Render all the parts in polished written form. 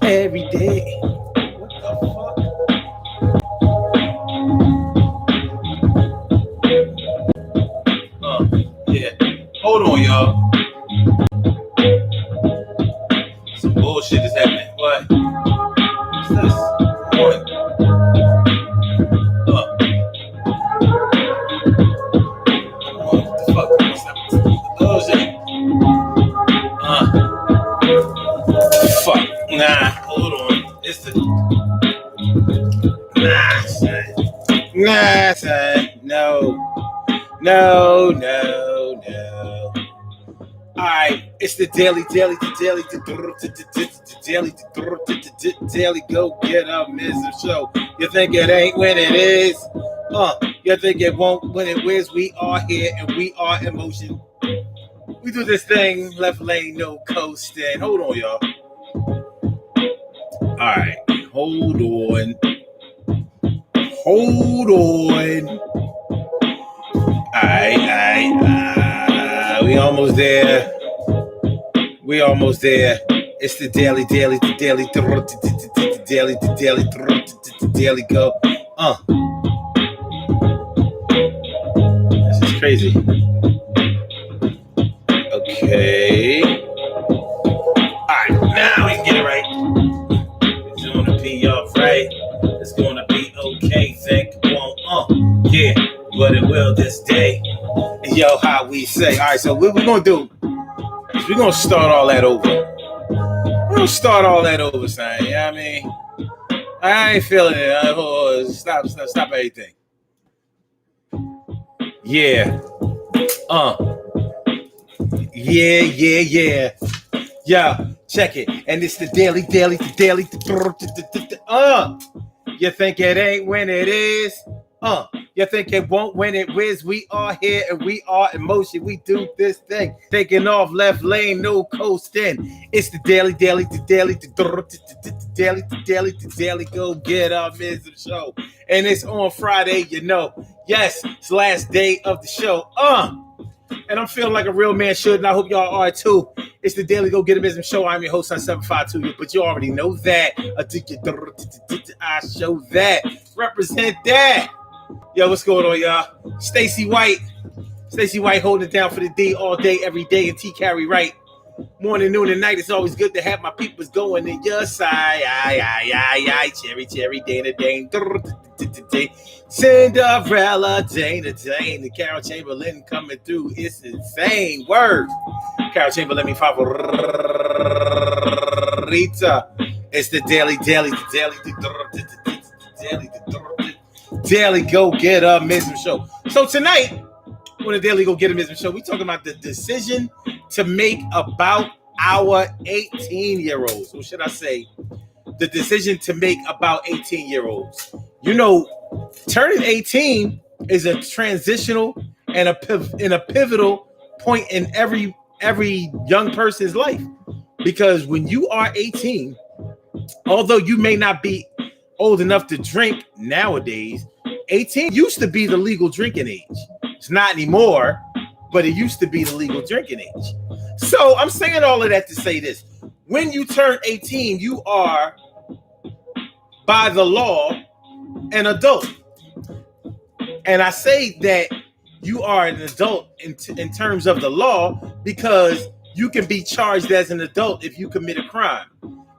every day. What the fuck? Yeah. Hold on, y'all. Some bullshit is happening. What? What's this? What? What the fuck? What's happening? Oh shit. Fuck. Nah. Hold on. It's the. Nah, son. Nah, son. No. No, no, no. All right, it's the daily go get up Mr. Show. You think it ain't when it is? You think it won't when it is? We are here and we are in motion. We do this thing, left lane, no coasting. Hold on, y'all. All right, hold on. Hold on. All right. We almost there. We almost there. It's the daily go. This is crazy. Okay. Alright, now we can get it right. It's gonna be alright. It's gonna be okay. Think it won't, yeah, but it will this day. Yo, how we say. Alright, so what we're gonna do is we're gonna start all that over. We're gonna start all that over, son. You know what I mean? I ain't feeling it. Stop everything. Yeah. Yeah. Yeah, check it. And it's the daily. You think it ain't when it is? You think it won't when it is? We are here and we are in motion. We do this thing. Taking off left lane, no coasting. It's the daily go get up Wisdom Show. And it's on Friday, you know. Yes, it's the last day of the show. And I'm feeling like a real man should, and I hope y'all are too. It's the Daily Go Get It Business Show. I'm your host on 752, but you already know that. I show that. Represent that. Yo, what's going on, y'all? Stacey White holding it down for the D all day, every day, and T carry right. Morning, noon, and night. It's always good to have my peoples going in your side. Cherry, Dana, Dane. Cinderella, Dana, Dane. And Carol Chamberlain coming through. It's insane. Word. Carol Chamberlain, me favorita. It's the daily go get a Wisdom Show. So tonight, on the Daily Go Get a Wisdom Show, we talking about the decision to make about our 18-year-olds. Or should I say, the decision to make about 18-year-olds. You know, turning 18 is a transitional and a pivotal point in every young person's life. Because when you are 18, although you may not be old enough to drink nowadays, 18 used to be the legal drinking age. It's not anymore, but it used to be the legal drinking age. So I'm saying all of that to say this. When you turn 18, you are, by the law, an adult. And I say that you are an adult in terms of the law because you can be charged as an adult if you commit a crime.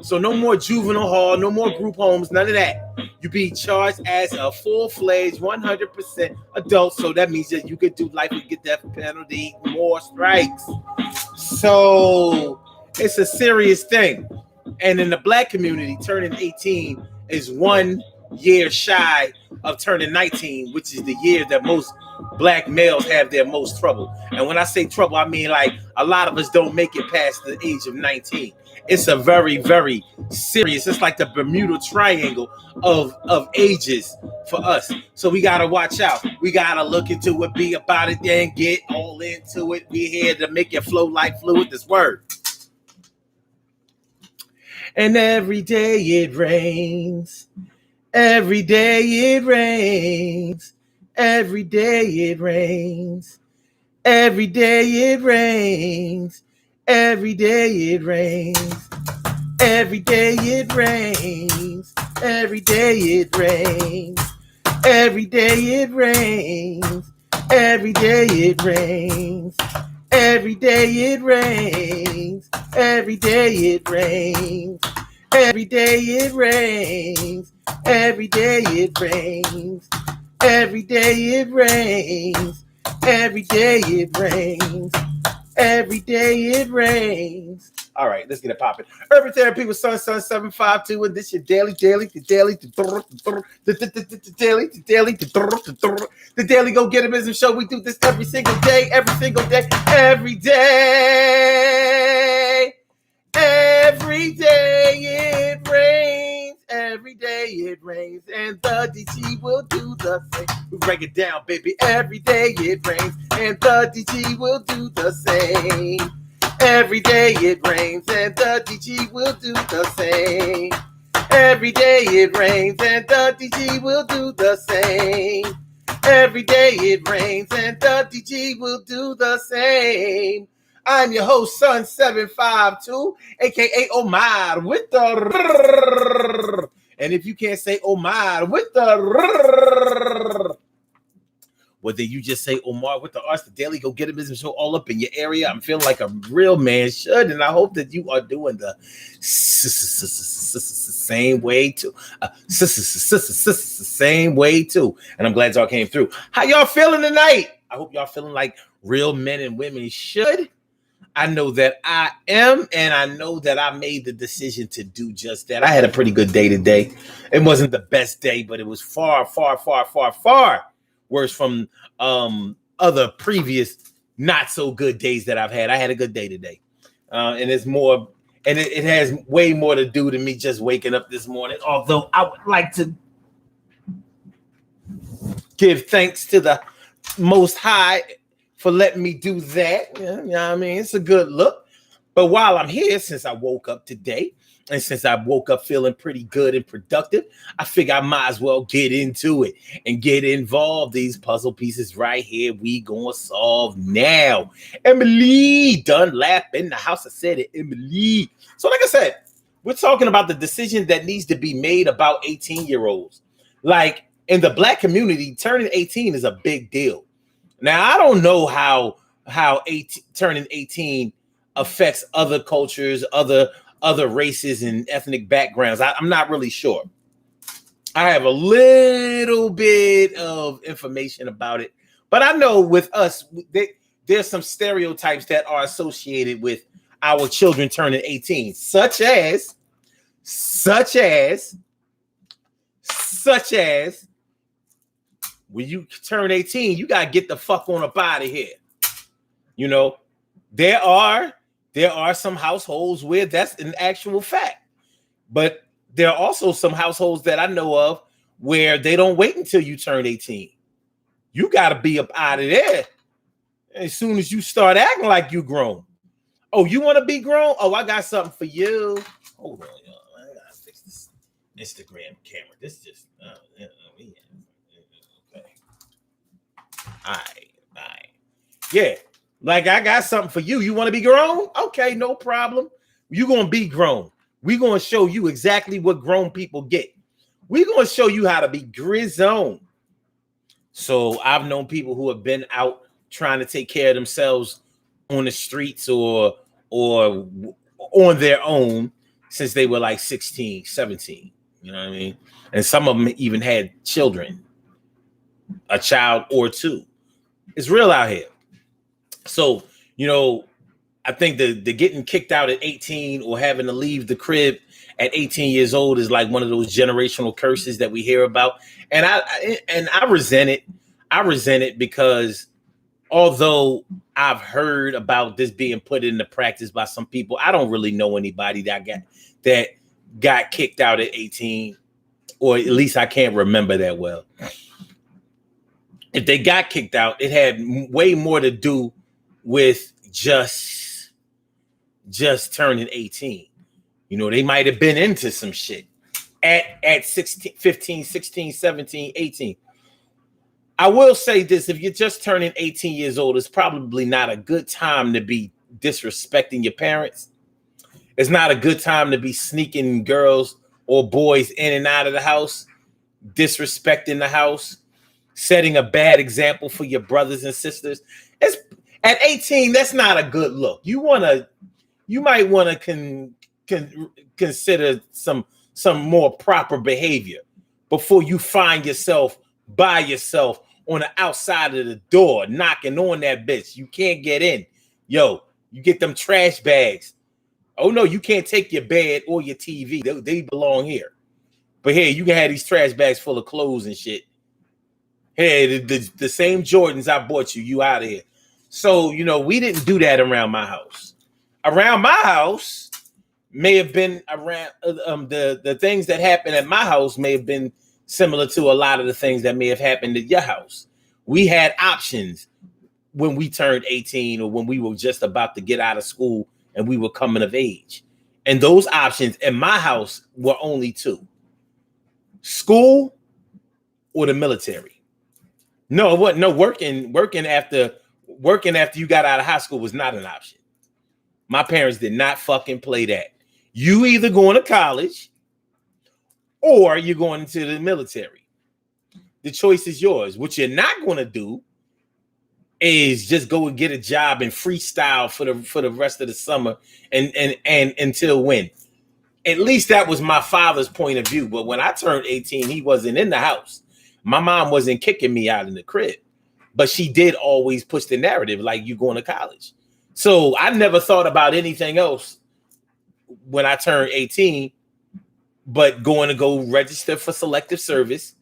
So no more juvenile hall, no more group homes, none of that. You be charged as a full-fledged 100% adult. So that means that you could do life and get death penalty, more strikes. So it's a serious thing. And in the black community, turning 18 is 1 year shy of turning 19, which is the year that most black males have their most trouble. And when I say trouble, I mean like a lot of us don't make it past the age of 19. It's a very, very serious, it's like the Bermuda Triangle of ages for us. So we got to watch out. We got to look into it, be about it, and get all into it. We here to make it flow like fluid, this word. And every day it rains. Every day it rains. Every day it rains. Every day it rains. Every day it rains. Every day it rains. Every day it rains. Every day it rains. Every day it rains. Every day it rains. Every day it rains. Every day it rains. Every day it rains. Every day it rains. Every day it rains. Every day it rains. All right, let's get it popping. Urban Therapy with Sun 752, and this your daily, the daily go get business show. We do this every single day, every day. Every day it rains. Every day it rains, and the DG will do the same. We break it down, baby. Every day it rains, and the DG will do the same. Every day it rains, and the DG will do the same. Every day it rains, and the DG will do the same. Every day it rains, and the DG will do the same. I'm your host, Sun 752, aka Omar, with the. And if you can't say Omar with the. Whether you just say Omar with the arts, the daily go get a business show all up in your area. I'm feeling like a real man should, and I hope that you are doing the same way too. Same way too. And I'm glad y'all came through. How y'all feeling tonight? I hope y'all feeling like real men and women should. I know that I am, and I know that I made the decision to do just that. I had a pretty good day today. It wasn't the best day, but it was far worse from other previous not so good days that I've had. I had a good day today, and it's more, and it has way more to do than me just waking up this morning. Although I would like to give thanks to the Most High for letting me do that. You know what I mean? It's a good look. But while I'm here, since I woke up today, and since I woke up feeling pretty good and productive, I figure I might as well get into it and get involved. These puzzle pieces right here, we gonna solve now. Emily Dunlap in the house. I said it, Emily. So like I said, we're talking about the decision that needs to be made about 18-year-olds. Like in the Black community, turning 18 is a big deal. Now, I don't know how turning 18 affects other cultures, other races and ethnic backgrounds. I'm not really sure. I have a little bit of information about it, but I know with us, there's some stereotypes that are associated with our children turning 18, such as when you turn 18, you gotta get the fuck on up out of here. You know, there are some households where that's an actual fact, but there are also some households that I know of where they don't wait until you turn 18. You gotta be up out of there as soon as you start acting like you grown. Oh, you want to be grown? Oh, I got something for you. Hold on, y'all. I gotta fix this Instagram camera. This just okay. All right. Yeah, like I got something for you. You want to be grown? Okay, no problem. You're going to be grown. We're going to show you exactly what grown people get. We're going to show you how to be grizzled. So I've known people who have been out trying to take care of themselves on the streets or on their own since they were like 16, 17. You know what I mean? And some of them even had children, a child or two. It's real out here. So, you know, I think the getting kicked out at 18 or having to leave the crib at 18 years old is like one of those generational curses that we hear about. And I resent it. I resent it because although I've heard about this being put into practice by some people, I don't really know anybody that got kicked out at 18, or at least I can't remember that well. If they got kicked out, it had way more to do with just turning 18. You know, they might have been into some shit at 16, 15, 16, 17, 18. I will say this, if you're just turning 18 years old, it's probably not a good time to be disrespecting your parents. It's not a good time to be sneaking girls or boys in and out of the house, disrespecting the house, setting a bad example for your brothers and sisters. It's at 18, that's not a good look. You might want to consider some more proper behavior before you find yourself by yourself on the outside of the door, knocking on that bitch. You can't get in. Yo, you get them trash bags. Oh no, you can't take your bed or your TV. They belong here. But here, you can have these trash bags full of clothes and shit. Hey, the same Jordans I bought you out of here. So, we didn't do that around my house. Around my house may have been around the things that happened at my house may have been similar to a lot of the things that may have happened at your house. We had options when we turned 18 or when we were just about to get out of school and we were coming of age. And those options in my house were only two: school or the military. No, what? No, working after you got out of high school was not an option. My parents did not fucking play that. You either going to college or you're going into the military. The choice is yours. What you're not going to do is just go and get a job and freestyle for the rest of the summer and until when. At least that was my father's point of view. But when I turned 18, he wasn't in the house. My mom wasn't kicking me out in the crib, but she did always push the narrative like you going to college. So I never thought about anything else when I turned 18, but going to go register for selective service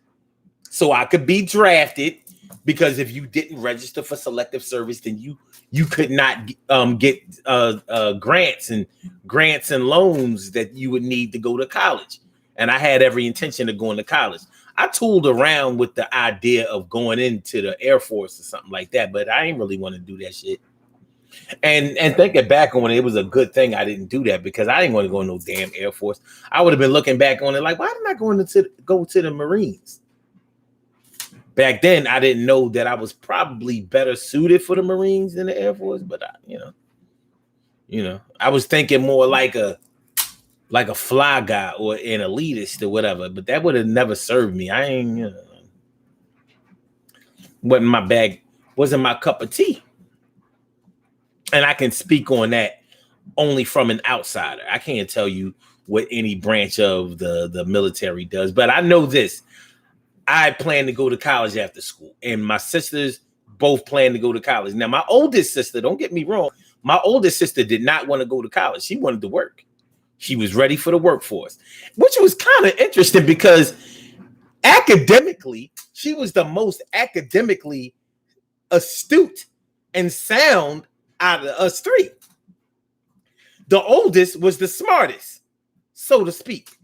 so I could be drafted. Because if you didn't register for selective service, then you could not get grants and loans that you would need to go to college. And I had every intention of going to college. I tooled around with the idea of going into the Air Force or something like that, but I ain't really want to do that shit. And thinking back on it, it was a good thing I didn't do that, because I didn't want to go in no damn Air Force. I would have been looking back on it like, why didn't I go to the Marines? Back then, I didn't know that I was probably better suited for the Marines than the Air Force, but I was thinking more like a fly guy or an elitist or whatever. But that would have never served me. I ain't, wasn't my bag, wasn't my cup of tea. And I can speak on that only from an outsider. I can't tell you what any branch of the military does, but I know this. I plan to go to college after school, and my sisters both plan to go to college. Now, my oldest sister, don't get me wrong, my oldest sister did not want to go to college. She wanted to work. She was ready for the workforce, which was kind of interesting because academically, she was the most academically astute and sound out of us three. The oldest was the smartest, so to speak.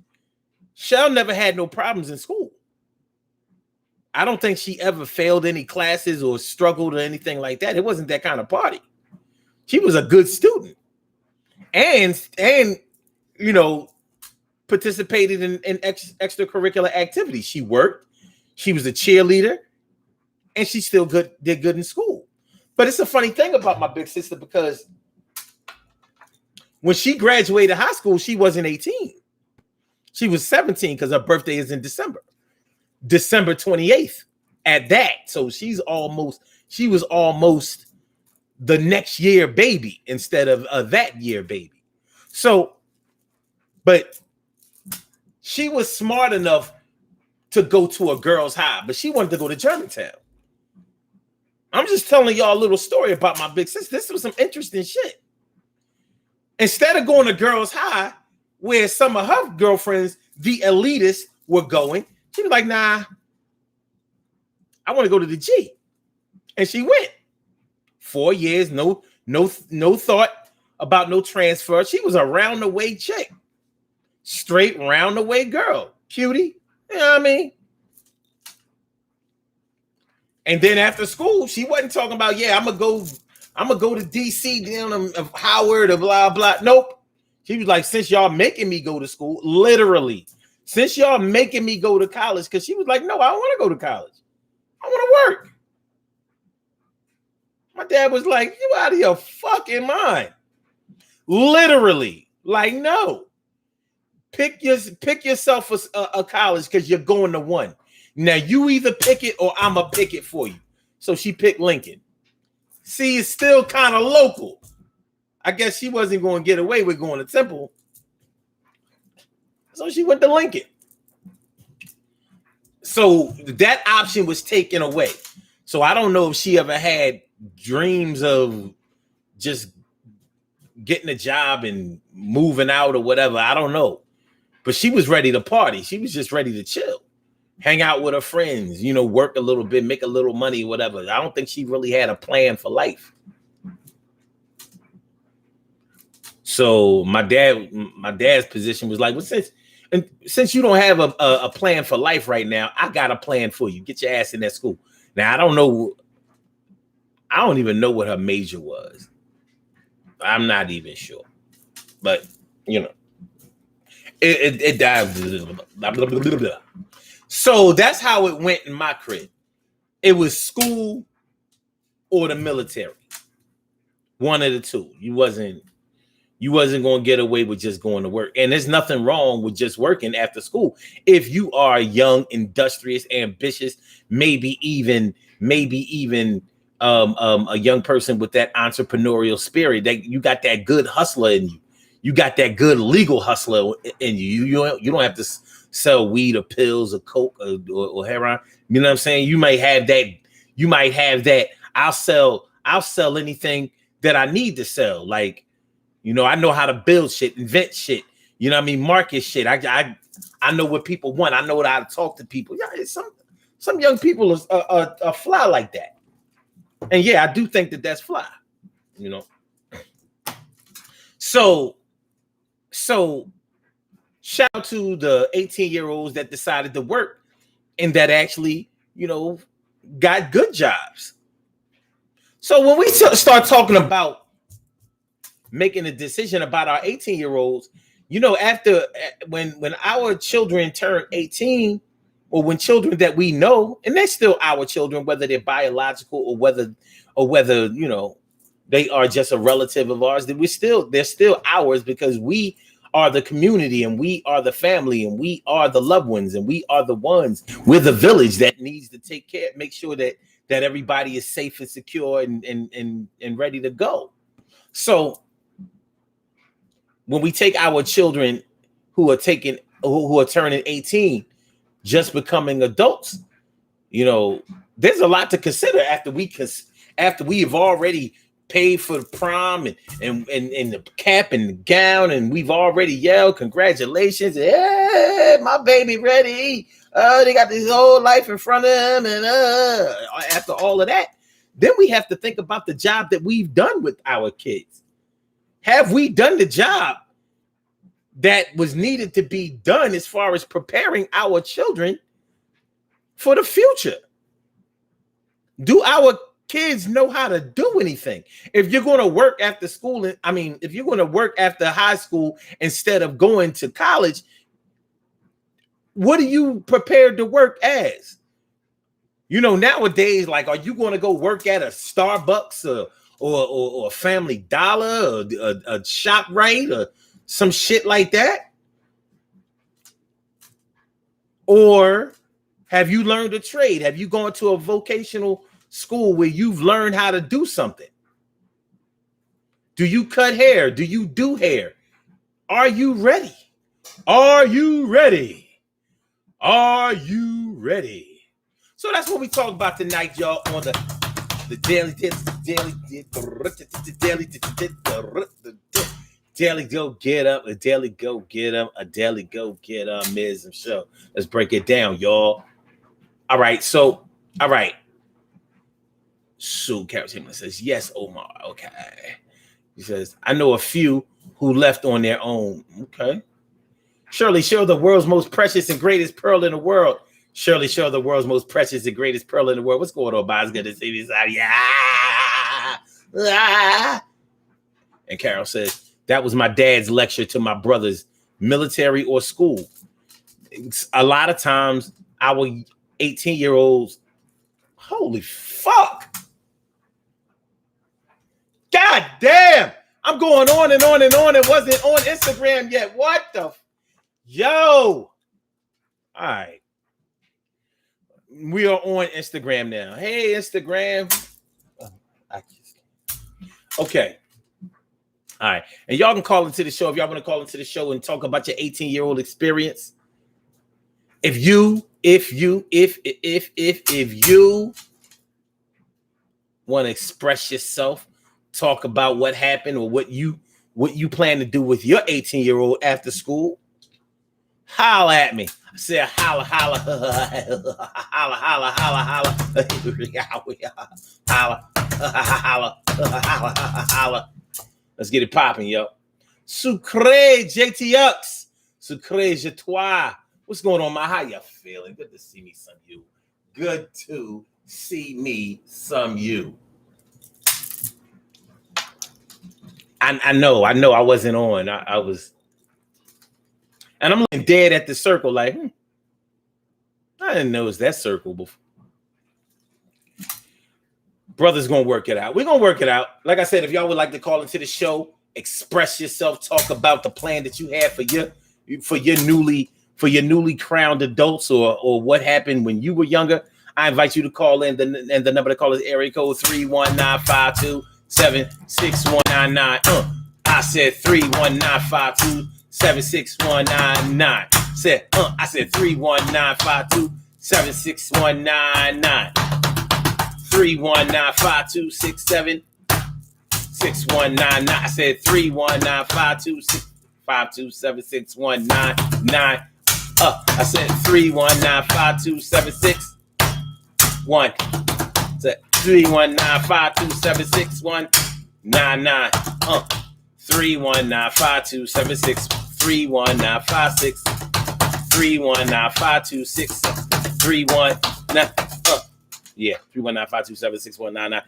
Shell never had no problems in school. I don't think she ever failed any classes or struggled or anything like that. It wasn't that kind of party. She was a good student and participated in extracurricular activities. She worked. She was a cheerleader, and she still did good in school. But it's a funny thing about my big sister, because when she graduated high school, she wasn't 18. She was 17 because her birthday is in December 28th at that. So she was almost the next year baby instead of that year baby. So, but she was smart enough to go to a girls' high, but she wanted to go to Germantown. I'm just telling y'all a little story about my big sister. This was some interesting shit. Instead of going to girls' high, where some of her girlfriends, the elitists, were going, she was like, nah, I want to go to the G. And she went. 4 years, no thought about no transfer. She was a round the way chick. Straight round the way girl. Cutie. You know what I mean? And then after school, she wasn't talking about, I'm gonna go to DC down of Howard or blah blah. Nope. She was like, since y'all making me go to school, literally, since y'all making me go to college, because she was like, no, I don't want to go to college. I want to work. My dad was like, you out of your fucking mind. Literally, Like, no. Pick yourself a college because you're going to one. Now you either pick it or I'm gonna pick it for you. So she picked Lincoln. See, it's still kind of local. I guess she wasn't going to get away with going to Temple. So she went to Lincoln. So that option was taken away. So I don't know if she ever had dreams of just getting a job and moving out or whatever. I don't know. But she was ready to party. She was just ready to chill. Hang out with her friends, work a little bit, make a little money, whatever. I don't think she really had a plan for life. So my dad's position was like, well, since you don't have a plan for life right now, I got a plan for you. Get your ass in that school. Now, I don't even know what her major was. I'm not even sure. But, it died. So that's how it went in my crib. It was school or the military. One of the two. You wasn't going to get away with just going to work. And there's nothing wrong with just working after school. If you are young, industrious, ambitious, maybe even a young person with that entrepreneurial spirit, that you got that good hustler in you. You got that good legal hustler in you. You don't have to sell weed or pills or coke or heroin. You know what I'm saying? You might have that. I'll sell anything that I need to sell. Like, I know how to build shit, invent shit. You know what I mean? Market shit. I know what people want. I know how to talk to people. Yeah, some young people are fly like that. And yeah, I do think that that's fly. So shout out to the 18-year-olds that decided to work and that actually, got good jobs. So when we start talking about making a decision about our 18-year-olds, after when our children turn 18, or when children that we know, and they're still our children, whether they're biological or whether they are just a relative of ours, that they're still ours, because we are the community and we are the family and we are the loved ones and we are the ones. We're the village that needs to take care, make sure that everybody is safe and secure and ready to go. So when we take our children who are turning 18, just becoming adults, there's a lot to consider after we've already paid for the prom and the cap and the gown, and we've already yelled congratulations, hey, my baby ready. They got this whole life in front of them, and after all of that, then we have to think about the job that we've done with our kids. Have we done the job that was needed to be done as far as preparing our children for the future? Do our kids know how to do anything? If you're going to work after school, if you're going to work after high school instead of going to college, what are you prepared to work as? Nowadays, like, are you going to go work at a Starbucks or a Family Dollar or a ShopRite or some shit like that? Or have you learned a trade? Have you gone to a vocational school where you've learned how to do something? Do you cut hair? Do you do hair? Are you ready? Are you ready? Are you ready? So that's what we talk about tonight, y'all, on the daily go get up, a daily go get up, a daily go get up Mism show. Let's break it down, y'all. All right. So Carrot Taylor says, yes, Omar. Okay. He says, I know a few who left on their own. Okay. Shirley, show the world's most precious and greatest pearl in the world. Shirley, show the world's most precious and greatest pearl in the world. What's going on, Bob's good to see me. Yeah. And Carol says, that was my dad's lecture to my brothers, military or school. A lot of times, our 18-year-olds, holy fuck. God damn. I'm going on and on and on. It wasn't on Instagram yet. What the? Yo. All right. We are on Instagram now. Hey, Instagram. Okay. All right. And y'all can call into the show if y'all want to call into the show and talk about your 18-year-old experience. If you want to express yourself, talk about what happened or what you plan to do with your 18-year-old after school, holla at me. I said holla, holla, holla, holla, holla, holla, holla, holla. Let's get it popping, yo. Sucre, JTX. Sucre, je toi. What's going on, my? How you feeling? Good to see me, some you. Good to see me, some you. I know I wasn't on. I was. And I'm looking dead at the circle like, I didn't know it was that circle before. Brother's going to work it out. We're going to work it out. Like I said, if y'all would like to call into the show, express yourself, talk about the plan that you have for your newly crowned adults or what happened when you were younger, I invite you to call in. And the number to call is area code 319-527-6199. I said 319-527-6199. I said 319-527-6199. 319-527-6199. I said 319-527-6199. I said 319-527-6199. I said 319-527-6199. 319-527-6199. 319-526-319. Yeah, 319-527-6199.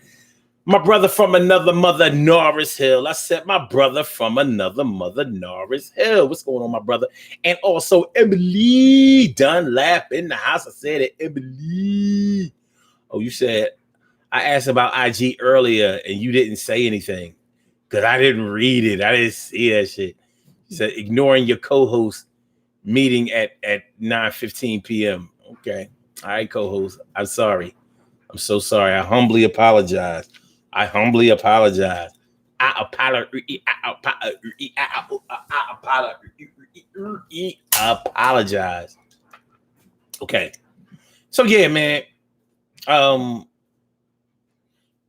My brother from another mother, Norris Hill. I said my brother from another mother, Norris Hill. What's going on, my brother? And also Emily Dunlap in the house. I said it, Emily. Oh, you said, I asked about IG earlier and you didn't say anything because I didn't read it. I didn't see that shit. You said ignoring your co-host meeting at 9:15 p.m. Okay. All right, co-host. I'm sorry. I'm so sorry. I humbly apologize. I apologize. Okay. So yeah, man.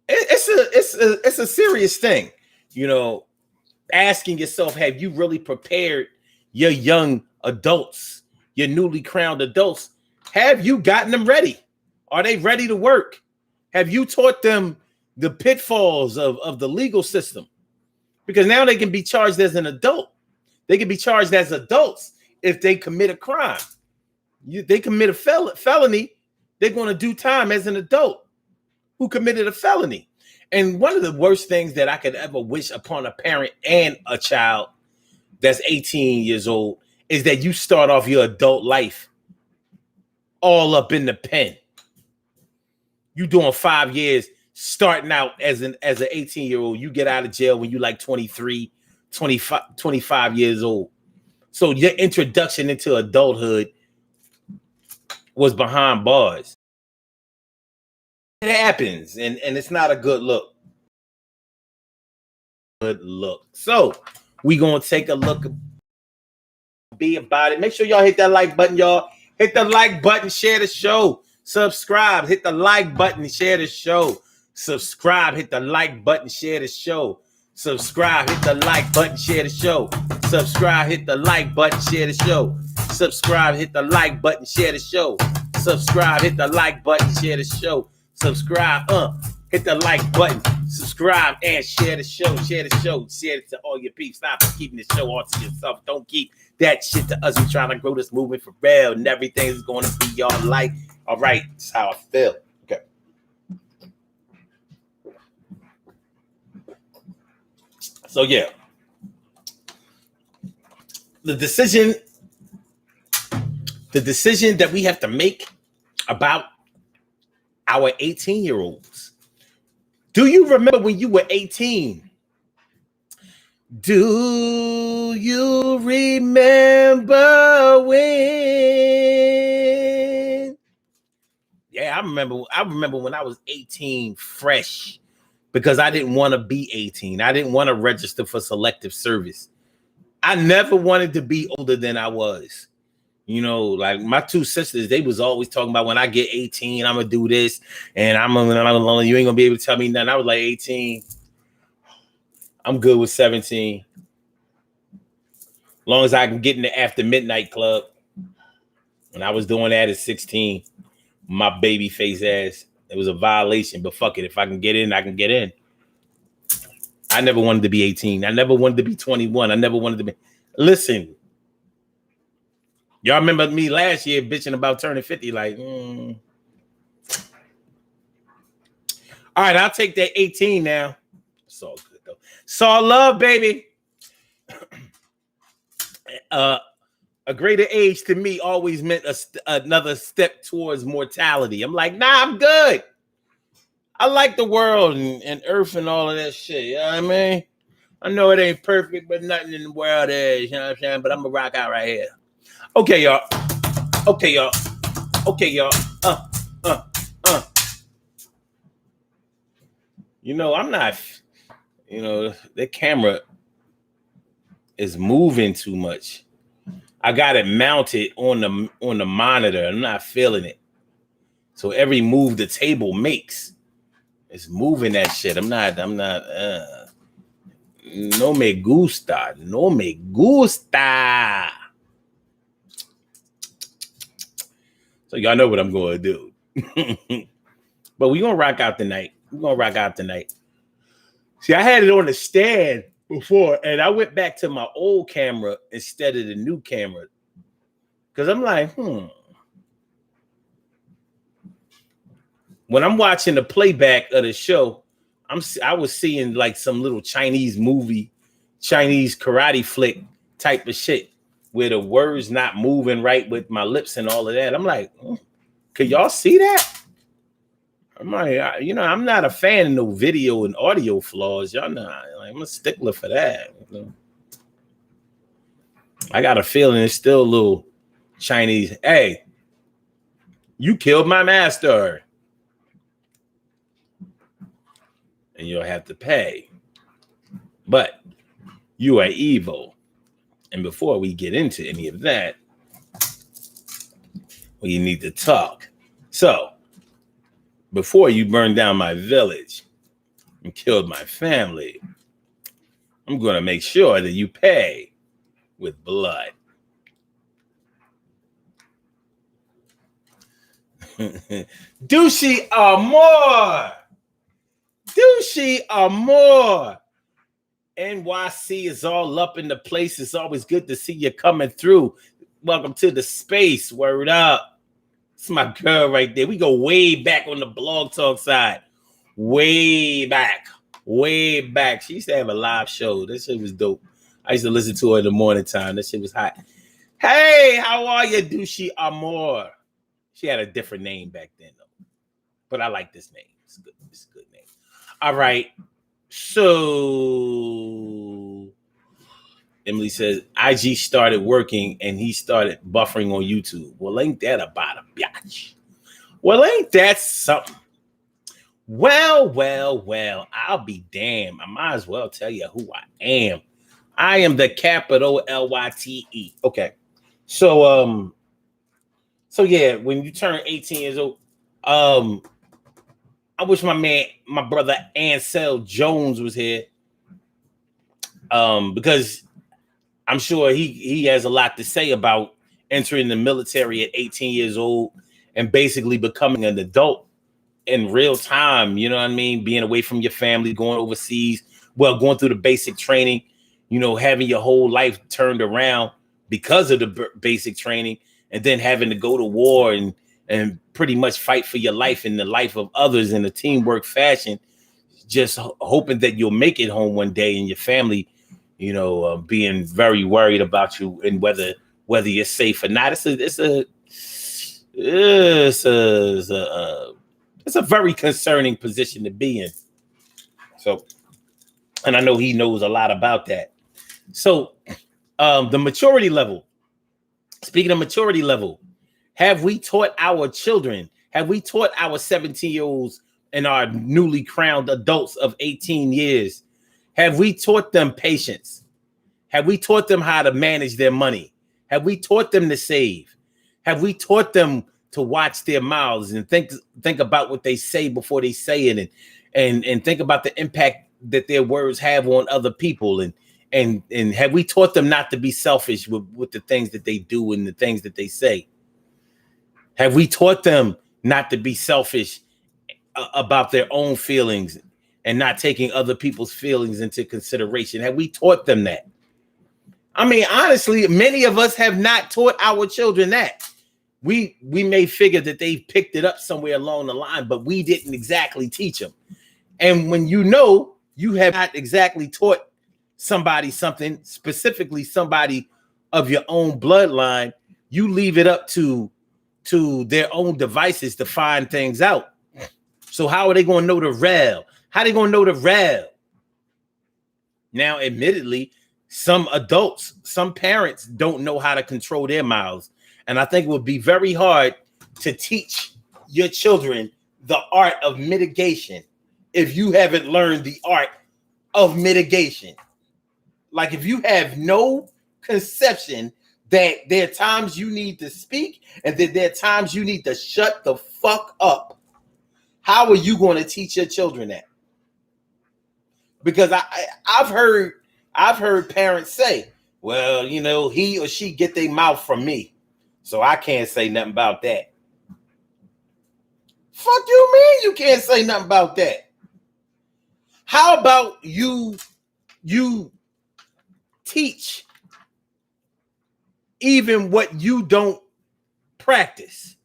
It's a serious thing. You know, asking yourself, have you really prepared your young adults, your newly crowned adults? Have you gotten them ready? Are they ready to work? Have you taught them the pitfalls of the legal system? Because now they can be charged as an adult. They can be charged as adults if they commit a crime. They commit a felony, they're going to do time as an adult who committed a felony. And one of the worst things that I could ever wish upon a parent and a child that's 18 years old is that you start off your adult life all up in the pen. You doing 5 years, starting out as an 18-year-old. You get out of jail when you like 23, 25 years old. So your introduction into adulthood was behind bars. It happens, and it's not a good look. So we gonna take a look, be about it. Make sure y'all hit that like button, y'all. Hit the like button, share the show. Subscribe, hit the like button, share the show. Subscribe, hit the like button, share the show. Subscribe, hit the like button, share the show. Subscribe, hit the like button, share the show. Subscribe, hit the like button, share the show. Subscribe, hit the like button, share the show. Subscribe, hit the like button, subscribe, and share the show. Share the show, share it to all your peeps. Stop keeping the show all to yourself. Don't keep that shit to us. We're trying to grow this movement for real, and everything is going to be y'all like. All right, that's how I feel. Okay. So yeah, the decision that we have to make about our 18-year-olds. Do you remember when you were 18 Do you remember when? Yeah, I remember. I remember when I was 18, fresh, because I didn't want to be 18. I didn't want to register for selective service. I never wanted to be older than I was. You know, like my two sisters, they was always talking about when I get 18, I'm gonna do this, and you ain't gonna be able to tell me nothing. I was like 18. I'm good with 17. As long as I can get in the after midnight club. And I was doing that at 16. My baby face ass. It was a violation, but fuck it. If I can get in, I can get in. I never wanted to be 18. I never wanted to be 21. I never wanted to be. Listen, y'all remember me last year bitching about turning 50? Like, All right, I'll take that 18 now. It's all good though. It's all love, baby. A greater age to me always meant another step towards mortality. I'm like, nah, I'm good. I like the world and earth and all of that shit. You know what I mean? I know it ain't perfect, but nothing in the world is. You know what I'm saying? But I'm going to rock out right here. Okay, y'all. Okay, y'all. Okay, y'all. You know, I'm not, the camera is moving too much. I got it mounted on the monitor. I'm not feeling it. So every move the table makes, it's moving that shit. I'm not, no me gusta. No me gusta. So y'all know what I'm going to do. But we're going to rock out tonight. See, I had it on the stand before, and I went back to my old camera instead of the new camera. Because I'm like, When I'm watching the playback of the show, I was seeing like some little Chinese movie, Chinese karate flick type of shit where the words not moving right with my lips and all of that. I'm like, could y'all see that? I'm like, I'm not a fan of no video and audio flaws. Y'all know, like, I'm a stickler for that. I got a feeling it's still a little Chinese. Hey, you killed my master. And you'll have to pay. But you are evil. And before we get into any of that, we need to talk. So, before you burn down my village and killed my family, I'm going to make sure that you pay with blood. Douchey Amor. Douchey Amor. NYC is all up in the place. It's always good to see you coming through. Welcome to the space. Word up. It's my girl right there. We go way back on the blog talk side. Way back. She used to have a live show. That shit was dope. I used to listen to her in the morning time. That shit was hot. Hey, how are you, Douchey Amor? She had a different name back then, though. But I like this name. It's good. It's a good name. All right. So Emily says IG started working and he started buffering on YouTube. Well, ain't that about a bitch? Well, ain't that something? Well, I'll be damned. I might as well tell you who I am. I am the capital Lyte. Okay. So yeah, when you turn 18 years old, I wish my brother Ansel Jones was here. Because I'm sure he has a lot to say about entering the military at 18 years old and basically becoming an adult in real time. You know what I mean? Being away from your family, going overseas, going through the basic training, having your whole life turned around because of the basic training, and then having to go to war and pretty much fight for your life and the life of others in a teamwork fashion, just hoping that you'll make it home one day and your family, being very worried about you and whether you're safe or not. It's a very concerning position to be in. So, and I know he knows a lot about that. So the maturity level, speaking of maturity level, have we taught our children, have we taught our 17-year-olds and our newly crowned adults of 18 years, have we taught them patience? Have we taught them how to manage their money? Have we taught them to save? Have we taught them to watch their mouths and think about what they say before they say it, and think about the impact that their words have on other people, and have we taught them not to be selfish with the things that they do and the things that they say? Have we taught them not to be selfish about their own feelings and not taking other people's feelings into consideration? Have we taught them that? I mean, honestly, many of us have not taught our children that. We may figure that they picked it up somewhere along the line, but we didn't exactly teach them. And when you know you have not exactly taught somebody something, specifically somebody of your own bloodline, you leave it up to their own devices to find things out. So how are they going to know the rel? How are they going to know the rel? Now, admittedly, some adults, some parents don't know how to control their mouths. And I think it would be very hard to teach your children the art of mitigation if you haven't learned the art of mitigation. Like, if you have no conception that there are times you need to speak and that there are times you need to shut the fuck up, how are you going to teach your children that? Because I've heard parents say, well, you know, he or she get their mouth from me, so I can't say nothing about that. Fuck you mean you can't say nothing about that? How about you teach even what you don't practice?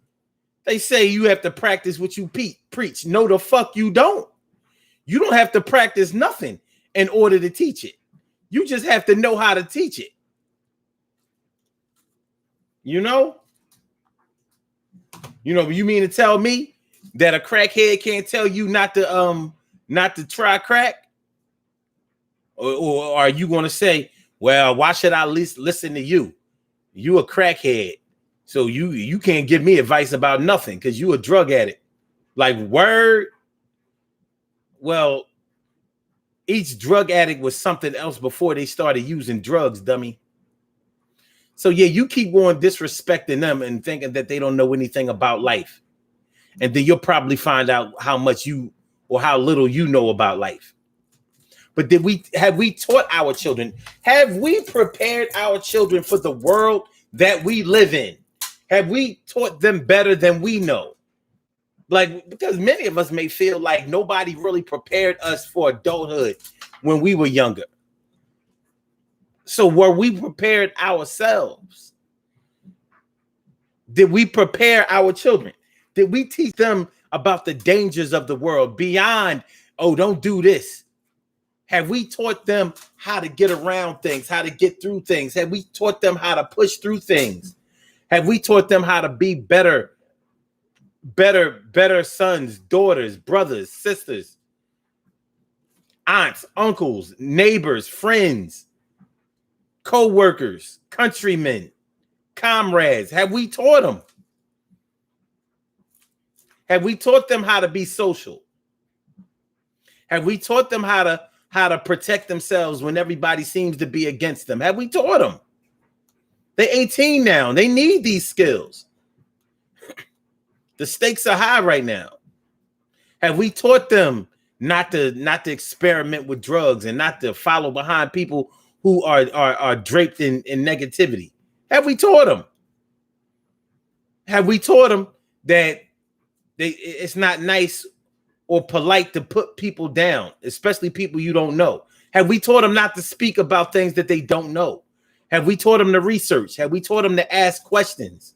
They say you have to practice what you preach. No, the fuck you don't. You don't have to practice nothing in order to teach it. You just have to know how to teach it. You know? You mean to tell me that a crackhead can't tell you not to try crack? Or are you going to say, well, why should I listen to you? You a crackhead. So you can't give me advice about nothing because you a drug addict. Like, word? Well, each drug addict was something else before they started using drugs, dummy. So yeah, you keep on disrespecting them and thinking that they don't know anything about life. And then you'll probably find out how much you or how little you know about life. But have we taught our children? Have we prepared our children for the world that we live in? Have we taught them better than we know? Like, because many of us may feel like nobody really prepared us for adulthood when we were younger. So were we prepared ourselves? Did we prepare our children? Did we teach them about the dangers of the world beyond, oh, don't do this? Have we taught them how to get around things, how to get through things? Have we taught them how to push through things? Have we taught them how to be better sons, daughters, brothers, sisters, aunts, uncles, neighbors, friends, co-workers, countrymen, comrades? Have we taught them? Have we taught them how to be social? Have we taught them how to protect themselves when everybody seems to be against them? Have we taught them? They're 18 now. They need these skills. The stakes are high right now. Have we taught them not to experiment with drugs and not to follow behind people who are draped in negativity? Have we taught them? Have we taught them that it's not nice or polite to put people down, especially people you don't know? Have we taught them not to speak about things that they don't know? Have we taught them to research? Have we taught them to ask questions?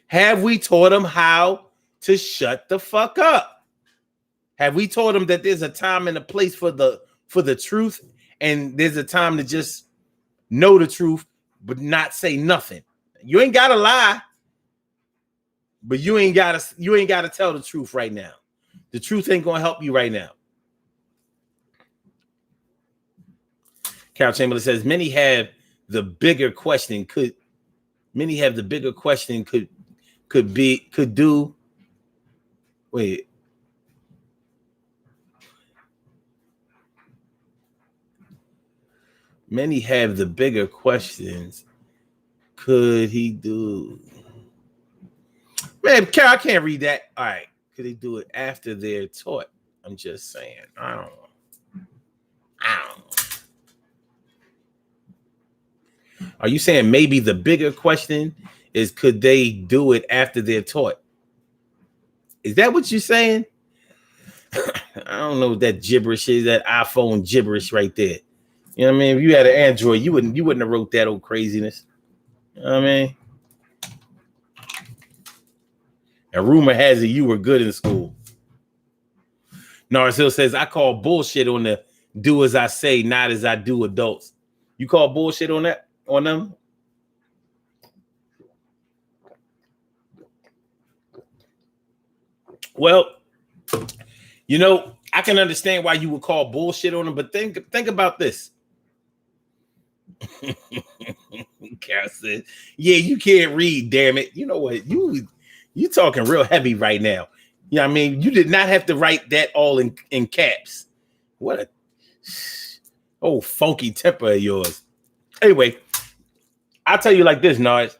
Have we taught them how to shut the fuck up? Have we taught them that there's a time and a place for the truth, and there's a time to just know the truth but not say nothing? You ain't gotta lie, but you ain't gotta tell the truth right now. The truth ain't gonna help you right now. Carol Chamberlain says many have the bigger question. Could many have the bigger question? Could do? Wait. Many have the bigger questions. Could he do? Man, Carol, I can't read that. All right. Could he do it after they're taught? I'm just saying. I don't know. Are you saying maybe the bigger question is could they do it after they're taught? Is that what you're saying? I don't know what that gibberish is, that iPhone gibberish right there. You know what I mean? If you had an Android, you wouldn't have wrote that old craziness. You know what I mean? And rumor has it you were good in school. Norris Hill says, I call bullshit on the do as I say, not as I do adults. You call bullshit on that? On them? Well, you know, I can understand why you would call bullshit on them, but think about this. Carol said, yeah, you can't read, damn it. You know what? You talking real heavy right now. You know what I mean? You did not have to write that all in caps. What a funky temper of yours. Anyway, I'll tell you like this, Nars.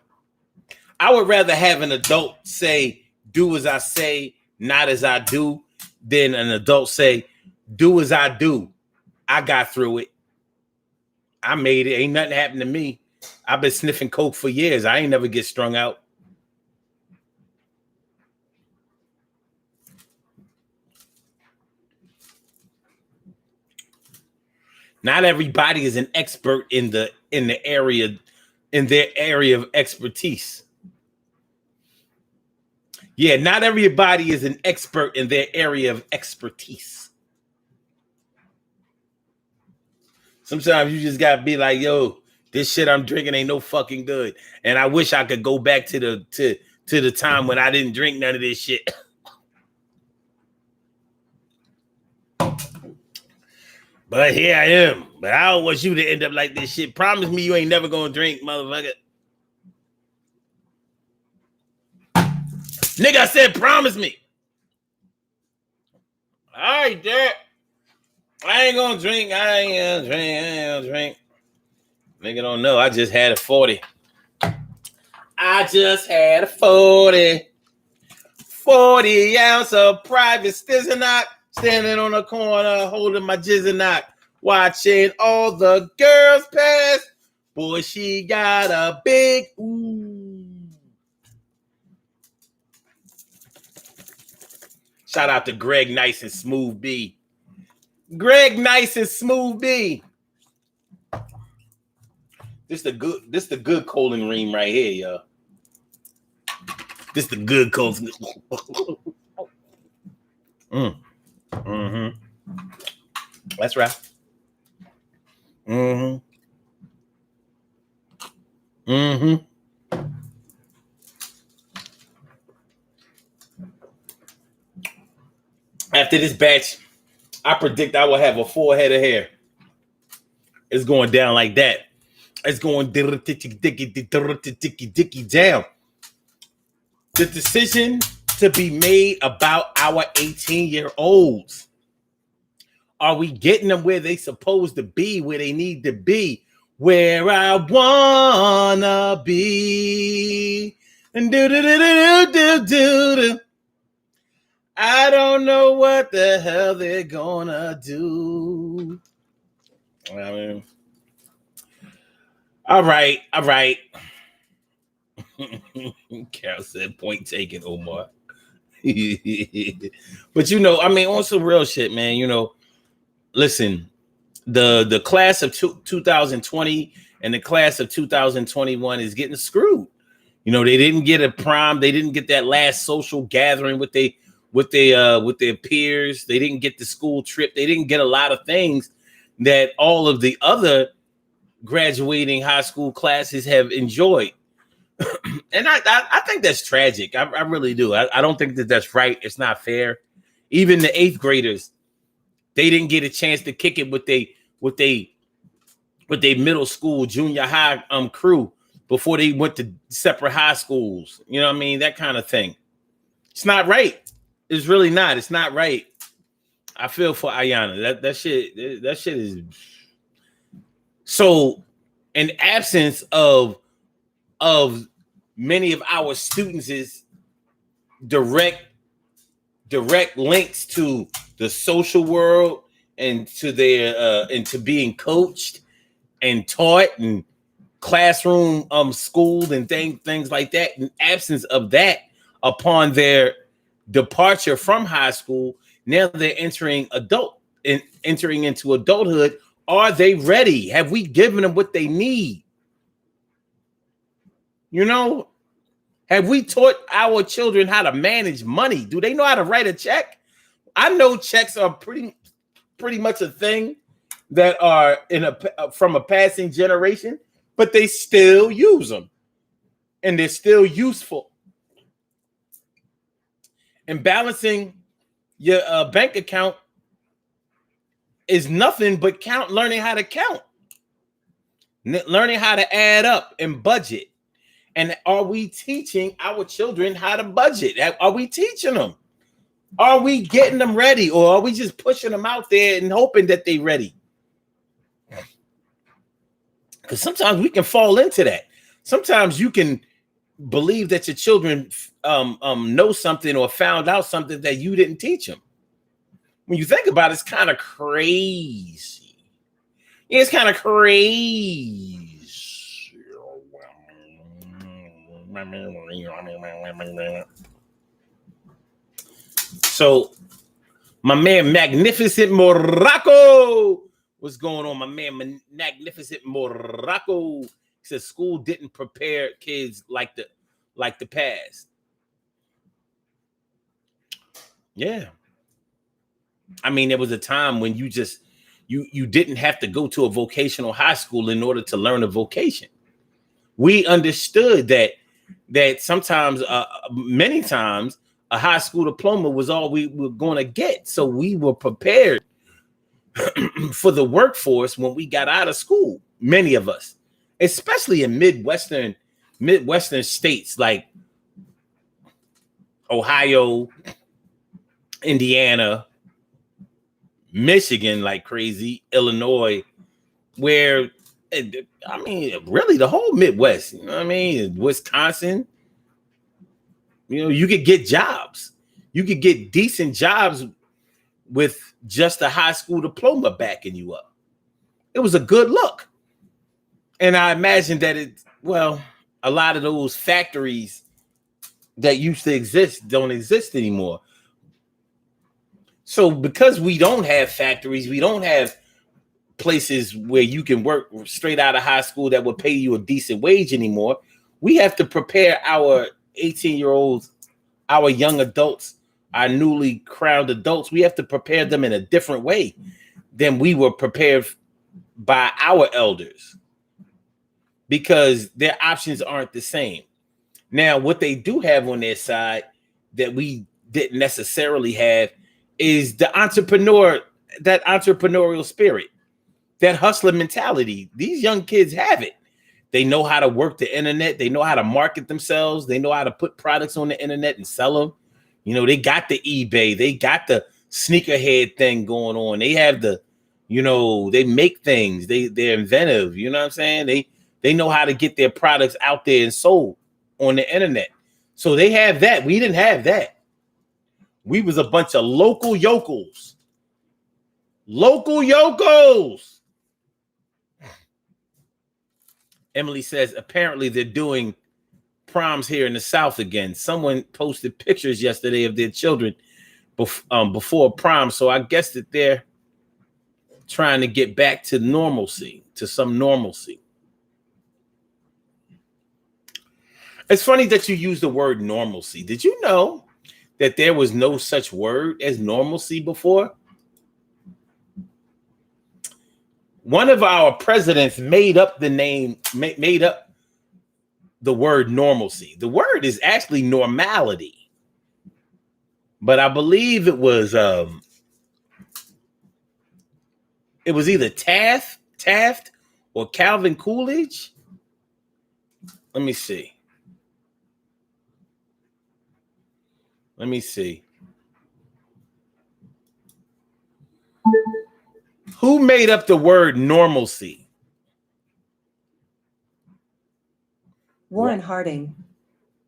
I would rather have an adult say, do as I say, not as I do, than an adult say, do as I do. I got through it. I made it. Ain't nothing happened to me. I've been sniffing coke for years. I ain't never get strung out. Not everybody is an expert in their area of expertise. Yeah, not everybody is an expert in their area of expertise. Sometimes you just gotta be like, yo, this shit I'm drinking ain't no fucking good. And I wish I could go back to the time when I didn't drink none of this shit. But here I am. But I don't want you to end up like this shit. Promise me you ain't never gonna drink, motherfucker. Nigga, I said promise me. All right, Derek. I ain't gonna drink. Nigga don't know. I just had a 40. 40 ounce of private Stizanock, standing on the corner, holding my Jizzanock, watching all the girls pass. Boy, she got a big ooh. Shout out to Greg Nice and Smooth B. Greg Nice and Smooth B. This the good Colin Ream right here, y'all. This the good Colin. Mm-hmm. That's right. Mm-hmm. Mm-hmm. After this batch, I predict I will have a full head of hair. It's going down like that. It's going down. The decision to be made about our 18-year-olds. Are we getting them where they supposed to be, where they need to be, where I wanna be? And do. I don't know what the hell they're gonna do. I mean, all right. Carol said, point taken, Omar. But you know, I mean, on some real shit, man. You know, listen, the class of 2020 and the class of 2021 is getting screwed. You know, they didn't get a prom, they didn't get that last social gathering with their peers, they didn't get the school trip, they didn't get a lot of things that all of the other graduating high school classes have enjoyed. And I think that's tragic. I really do. I don't think that's right. It's not fair. Even the 8th graders, they didn't get a chance to kick it with they with their middle school, junior high crew before they went to separate high schools. You know what I mean? That kind of thing. It's not right. It's really not. It's not right. I feel for Ayana. That shit is so. In absence of many of our students is direct links to the social world and to their into being coached and taught and classroom schooled and things like that. In absence of that, upon their departure from high school, now they're entering into adulthood. Are they ready? Have we given them what they need? You know, have we taught our children how to manage money? Do they know how to write a check? I know checks are pretty much a thing that are from a passing generation, but they still use them and they're still useful. And balancing your bank account is nothing but learning how to count, learning how to add up and budget. And are we teaching our children how to budget? Are we teaching them? Are we getting them ready, or are we just pushing them out there and hoping that they're ready? Because sometimes we can fall into that. Sometimes you can believe that your children know something or found out something that you didn't teach them. When you think about it, it's kind of crazy. It's kind of crazy. So, my man, Magnificent Morocco. What's going on, my man, Magnificent Morocco? He says school didn't prepare kids like the past. Yeah. I mean, there was a time when you didn't have to go to a vocational high school in order to learn a vocation. We understood that sometimes, many times, a high school diploma was all we were going to get. So we were prepared for the workforce when we got out of school. Many of us, especially in Midwestern states like Ohio, Indiana, Michigan, like crazy, Illinois, where, I mean, really the whole Midwest, you know what I mean? Wisconsin, you know, you could get jobs. You could get decent jobs with just a high school diploma backing you up. It was a good look. And I imagine that a lot of those factories that used to exist don't exist anymore. So because we don't have factories, we don't have places where you can work straight out of high school that will pay you a decent wage anymore, we have to prepare our 18-year-olds, our young adults, our newly crowned adults. We have to prepare them in a different way than we were prepared by our elders, because their options aren't the same. Now, what they do have on their side that we didn't necessarily have is that entrepreneurial spirit, that hustler mentality. These young kids have it. They know how to work the internet. They know how to market themselves. They know how to put products on the internet and sell them. You know, they got the eBay. They got the sneakerhead thing going on. They have they make things. They're inventive. You know what I'm saying? They know how to get their products out there and sold on the internet. So they have that. We didn't have that. We was a bunch of local yokels. Emily says, apparently they're doing proms here in the South again. Someone posted pictures yesterday of their children before prom. So I guess that they're trying to get back to normalcy, to some normalcy. It's funny that you use the word normalcy. Did you know that there was no such word as normalcy before? One of our presidents made up the word normalcy. The word is actually normality. But I believe it was either Taft or Calvin Coolidge. Let me see. Who made up the word normalcy? Warren Harding.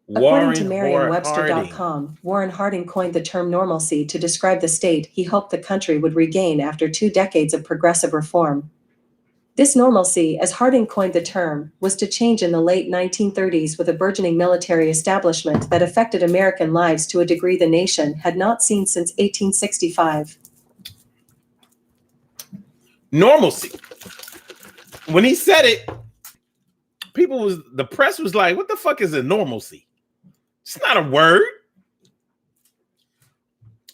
According to Merriam-Webster.com, Warren Harding coined the term normalcy to describe the state he hoped the country would regain after 2 decades of progressive reform. This normalcy, as Harding coined the term, was to change in the late 1930s with a burgeoning military establishment that affected American lives to a degree the nation had not seen since 1865. Normalcy. When he said it, the press was like, what the fuck is a normalcy? It's not a word.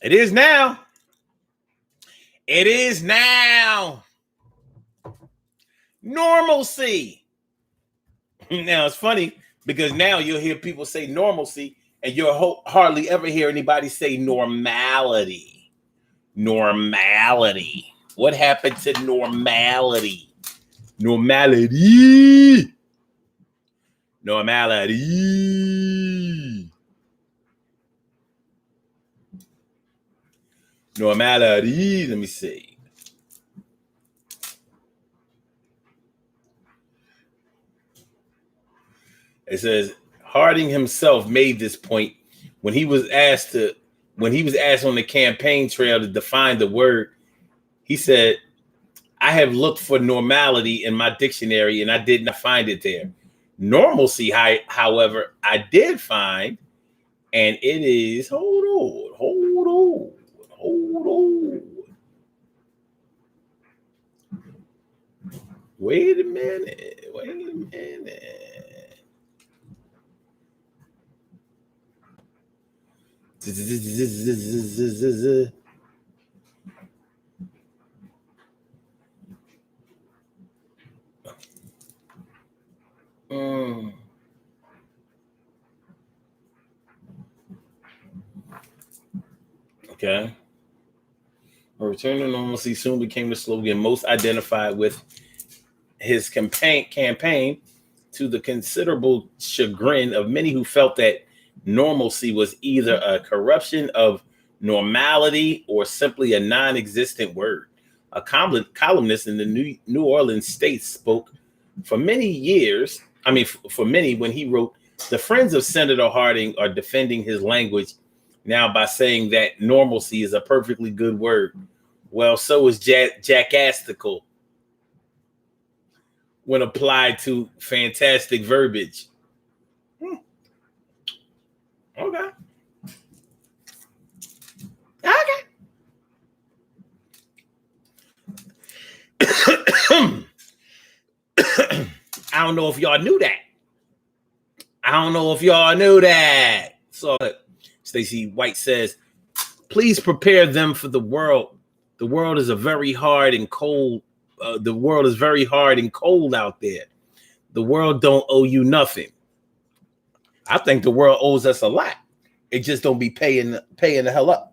It is now. It is now. Normalcy. Now it's funny because now you'll hear people say normalcy and you'll hardly ever hear anybody say normality. Normality. What happened to normality? Normality. Normality. Normality. Let me see. It says Harding himself made this point when he was asked on the campaign trail to define the word. He said, I have looked for normality in my dictionary and I did not find it there. Normalcy, however, I did find, and it is, hold on. Wait a minute. Okay. A return to normalcy soon became the slogan most identified with his campaign, to the considerable chagrin of many who felt that normalcy was either a corruption of normality or simply a non-existent word. A columnist in the New Orleans State spoke for many when he wrote, the friends of Senator Harding are defending his language now by saying that normalcy is a perfectly good word. Well, so is jackastical when applied to fantastic verbiage. Okay. I don't know if y'all knew that. So Stacey White says, please prepare them for the world. The world is very hard and cold out there. The world don't owe you nothing. I think the world owes us a lot. It just don't be paying the hell up.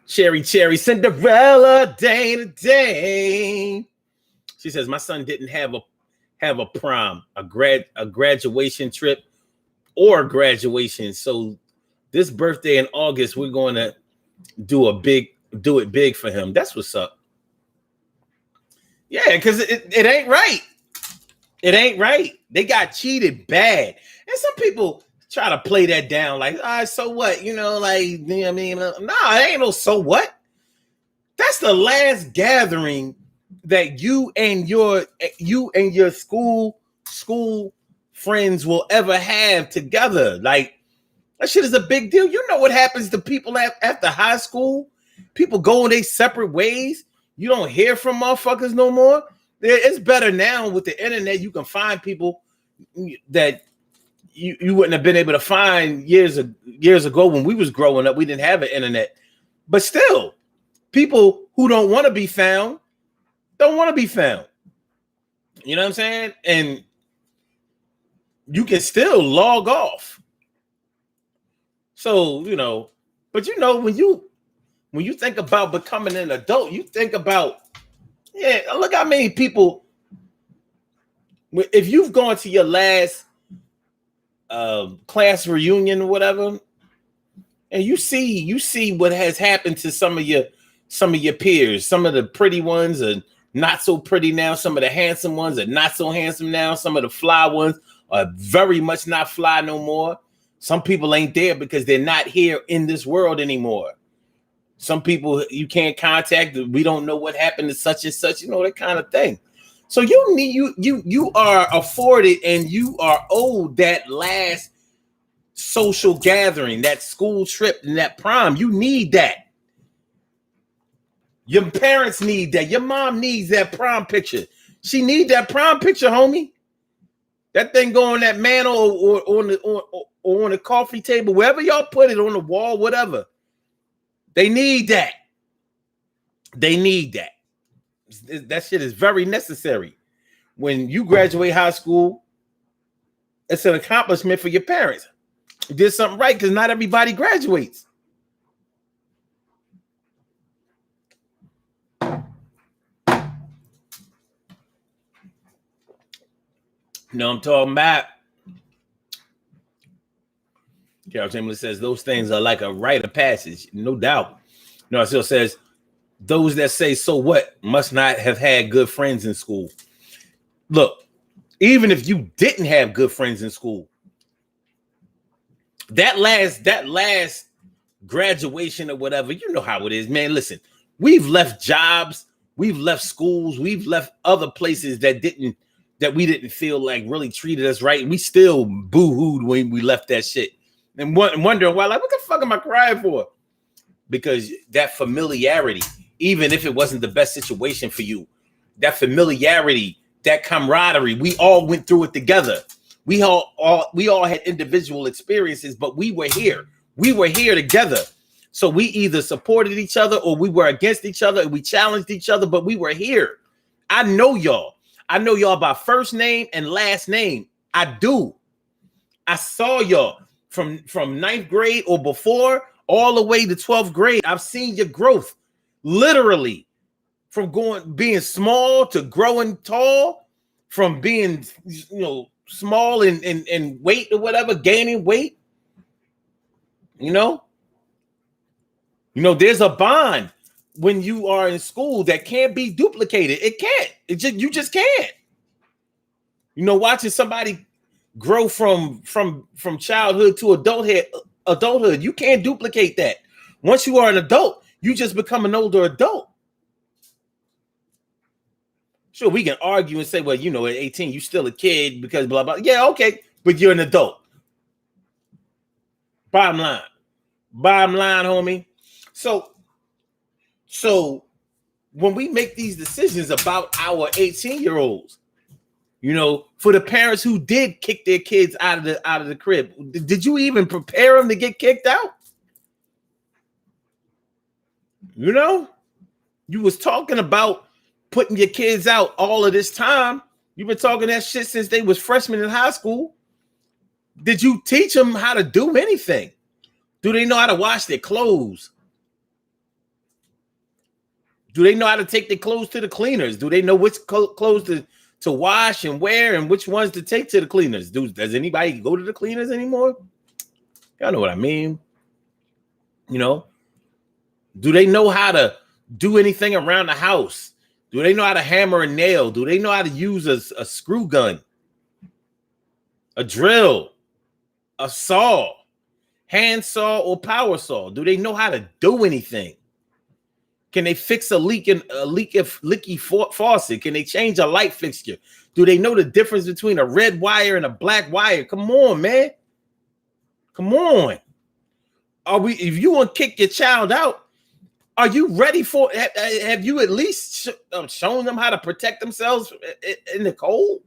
Cherry, Cinderella, day to day. She says, my son didn't have a prom, a graduation trip, or graduation. So this birthday in August, we're going to do it big for him. That's what's up. Yeah, because it ain't right. It ain't right. They got cheated bad. And some people try to play that down like, so what? You know, like, you know what I mean? No, it ain't no so what. That's the last gathering that you and your school friends will ever have together. Like, that shit is a big deal. You know what happens to people after high school? People go in their separate ways. You don't hear from motherfuckers no more. It's better now with the internet. You can find people that you wouldn't have been able to find years ago when we was growing up. We didn't have an internet. But still, people who don't want to be found don't want to be found. You know what I'm saying? And you can still log off. So, you know, But you know, when you think about becoming an adult, you think about, look how many people, if you've gone to your last class reunion or whatever, and you see what has happened to some of your peers. Some of the pretty ones are not so pretty now. Some of the handsome ones are not so handsome now. Some of the fly ones are very much not fly no more. Some people ain't there because they're not here in this world anymore. Some people you can't contact. We don't know what happened to such and such, that kind of thing. So you are afforded and you are owed that last social gathering, that school trip, and that prom. You need that. Your parents need that. Your mom needs that prom picture. She need that prom picture, homie. That thing go on that mantle or on the coffee table, wherever y'all put it, on the wall, whatever. They need that. They need that. That shit is very necessary. When you graduate high school, it's an accomplishment for your parents. You did something right, because not everybody graduates. I'm talking about. Carol Chamberlain says those things are like a rite of passage, no doubt. It still says those that say so what must not have had good friends in school. Look, even if you didn't have good friends in school, that last graduation or whatever, you know how it is, man. Listen, we've left jobs, we've left schools, we've left other places that we didn't feel like really treated us right. We still boo-hooed when we left that shit. And wondering why, like, what the fuck am I crying for? Because that familiarity, even if it wasn't the best situation for you, that familiarity, that camaraderie, we all went through it together. We all had individual experiences, but we were here. We were here together. So we either supported each other or we were against each other and we challenged each other, but we were here. I know y'all. I know y'all by first name and last name. I do. I saw y'all from ninth grade or before all the way to 12th grade. I've seen your growth, literally, from being small to growing tall, from being, small in weight or whatever, gaining weight. There's a bond when you are in school that can't be duplicated. It can't. You just can't. Watching somebody grow from childhood to adulthood, you can't duplicate that. Once you are an adult, you just become an older adult. Sure, we can argue and say, well, at 18, you're still a kid because blah, blah. Yeah, okay, but you're an adult. Bottom line, homie. So when we make these decisions about our 18-year-olds, for the parents who did kick their kids out of the crib, did you even prepare them to get kicked out? You was talking about putting your kids out all of this time. You've been talking that shit since they was freshmen in high school. Did you teach them how to do anything? Do they know how to wash their clothes? Do they know how to take their clothes to the cleaners? Do they know which clothes to wash and wear and which ones to take to the cleaners? Does anybody go to the cleaners anymore? Y'all know what I mean. Do they know how to do anything around the house? Do they know how to hammer a nail? Do they know how to use a screw gun, a drill, a saw, hand saw or power saw? Do they know how to do anything? Can they fix a leaky faucet? Can they change a light fixture? Do they know the difference between a red wire and a black wire? Come on, man. Come on. If you want to kick your child out, are you ready for it? Have you at least shown them how to protect themselves in the cold?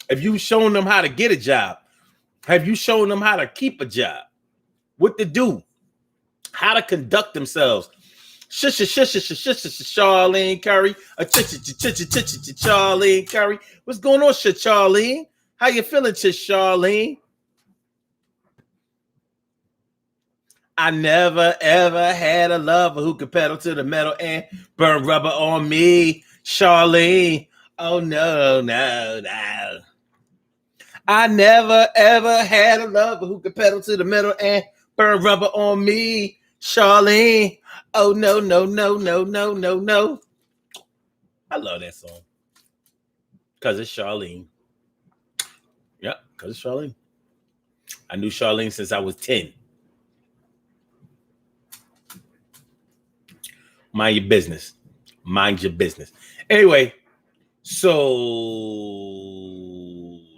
Have you shown them how to get a job? Have you shown them how to keep a job? What to do? How to conduct themselves? Charlene Curry. Charlene Curry. What's going on, Charlene? How you feeling, Charlene? I never ever had a lover who could pedal to the metal and burn rubber on me, Charlene. Oh no, no, no. I never ever had a lover who could pedal to the metal and burn rubber on me, Charlene. Oh no, no, no, no, no, no, no. I love that song. Cause it's Charlene. Yep, cause it's Charlene. I knew Charlene since I was 10. Mind your business. Mind your business. Anyway, so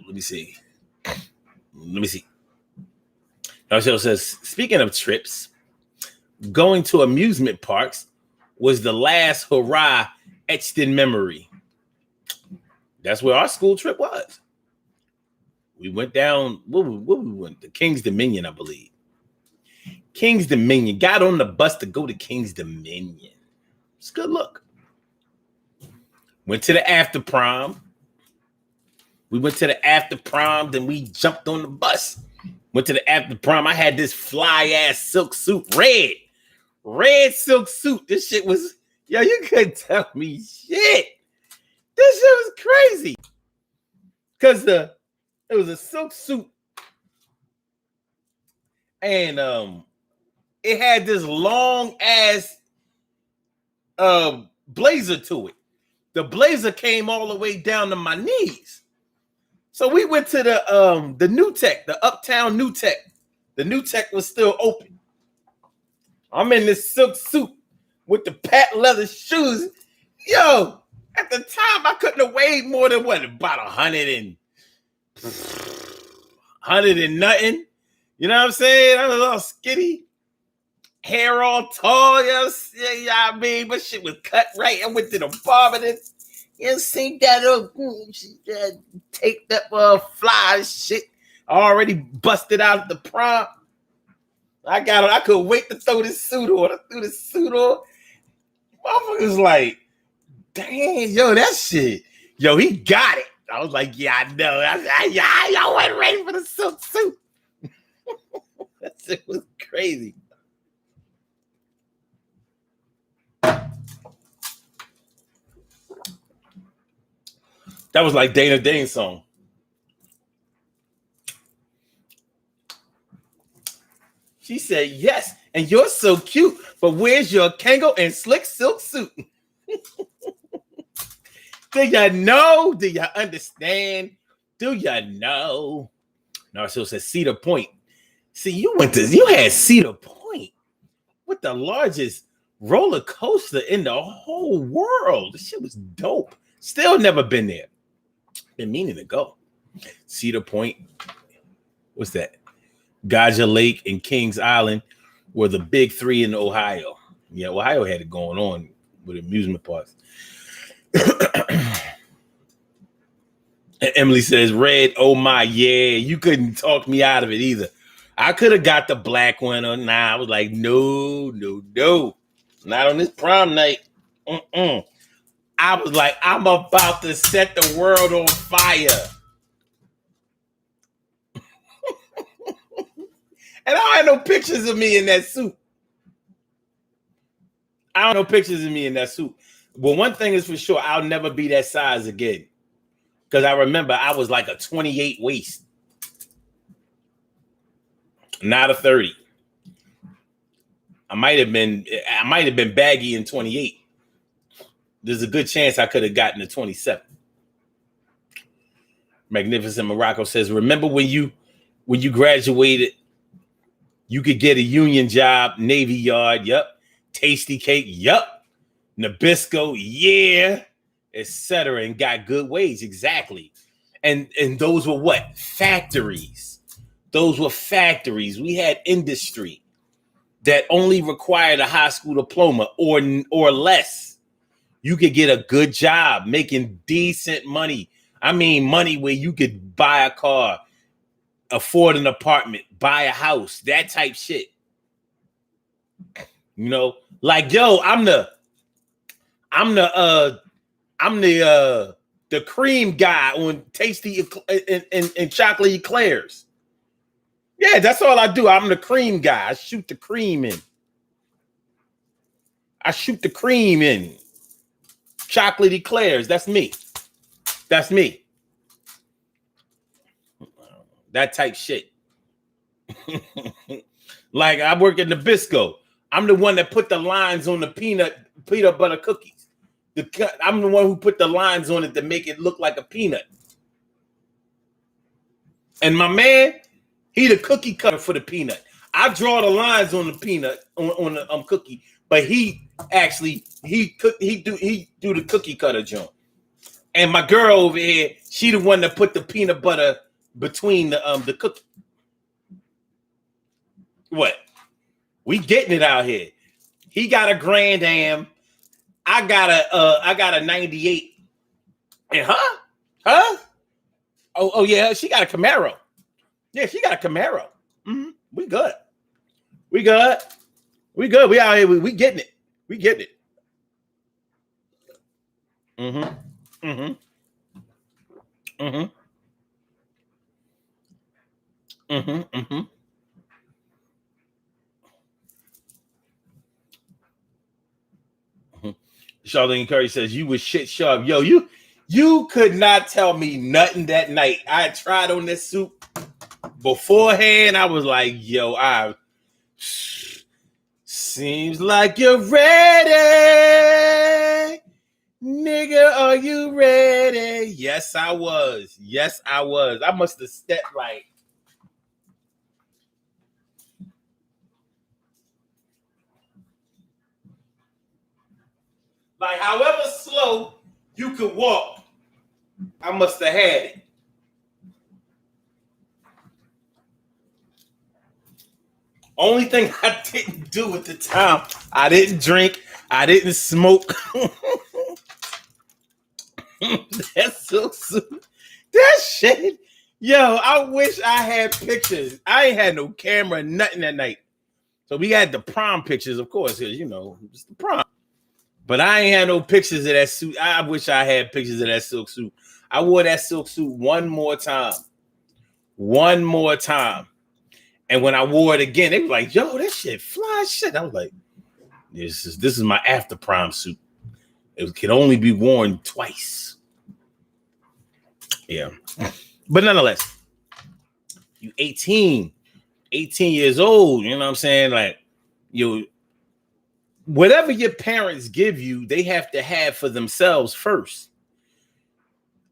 let me see. Marcel says, speaking of trips, going to amusement parks was the last hurrah etched in memory. That's where our school trip was. We went down, we went to King's Dominion, I believe. King's Dominion. Got on the bus to go to King's Dominion. It's a good look. Went to the after prom. We went to the after prom, then we jumped on the bus. Went to the after prom. I had this fly ass silk suit, red silk suit. This shit was, yo, you couldn't tell me shit. This shit was crazy. Cause it was a silk suit, and it had this long ass blazer to it. The blazer came all the way down to my knees. So we went to the New Tech, the Uptown New Tech. The New Tech was still open. I'm in this silk suit with the patent leather shoes. Yo, at the time I couldn't have weighed more than what, about 100 and nothing. You know what I'm saying? I was all skinny, hair all tall. You know what I mean? But shit was cut right. I went to the barber. Then you see that taped up fly shit. I already busted out the prom. I couldn't wait to throw this suit on. I threw this suit on. Motherfuckers like, dang, yo, that shit. Yo, he got it. I was like, yeah, I know. Y'all wasn't ready for the silk suit. That shit was crazy. That was like Dana Dane's song. She said, yes, and you're so cute, but where's your Kango and slick silk suit? Do you know? Do you understand? Do you know? Narciso says Cedar Point. See, you had Cedar Point with the largest roller coaster in the whole world. This shit was dope. Still never been there. Been meaning to go. Cedar Point. What's that? Gaja Lake and Kings Island were the big three in Ohio. Yeah, Ohio had it going on with amusement parks. And Emily says, Red, oh my, yeah, you couldn't talk me out of it either. I could have got the black one or nah. I was like, no. Not on this prom night. I was like, I'm about to set the world on fire. And I don't have no pictures of me in that suit. I don't know pictures of me in that suit. But one thing is for sure, I'll never be that size again. Because I remember I was like a 28 waist. Not a 30. I might have been baggy in 28. There's a good chance I could have gotten to 27. Magnificent Morocco says, remember when you graduated, you could get a union job, Navy Yard, yep. Tasty Cake, yep. Nabisco, yeah, etc. And got good wage, exactly. And those were what? Factories. Those were factories. We had industry that only required a high school diploma or less. You could get a good job making decent money. I mean, money where you could buy a car, afford an apartment, buy a house, that type shit. You know, like yo, I'm the cream guy on tasty and chocolate eclairs. Yeah, that's all I do. I'm the cream guy. I shoot the cream in. Chocolate eclairs. That's me. That type shit. Like I work at Nabisco. I'm the one that put the lines on the peanut butter cookies. I'm the one who put the lines on it to make it look like a peanut. And my man, he the cookie cutter for the peanut. I draw the lines on the peanut on the cookie, but he do the cookie cutter joint. And my girl over here, she the one that put the peanut butter between the cookie. What? We getting it out here. He got a Grand Am. I got a 98. And huh? Oh yeah, she got a Camaro. Yeah, she got a Camaro. Mm-hmm. We good. We out here. We getting it. Mm-hmm. Charlene Curry says you was shit sharp. Yo, you could not tell me nothing that night. I tried on this soup beforehand. I was like, yo, seems like you're ready. Nigga, are you ready? Yes, I was. I must have stepped like however slow you could walk, I must have had it. Only thing I didn't do at the time, I didn't drink, I didn't smoke. That's so sweet. That shit. Yo, I wish I had pictures. I ain't had no camera, nothing that night. So we had the prom pictures, of course, because, it's the prom. But I ain't had no pictures of that suit. I wish I had pictures of that silk suit. I wore that silk suit one more time. And when I wore it again, they were like, yo, that shit fly shit. I was like, this is my after prom suit. It can only be worn twice. Yeah. But nonetheless, you 18 years old, you know what I'm saying? Like, whatever your parents give you, they have to have for themselves first.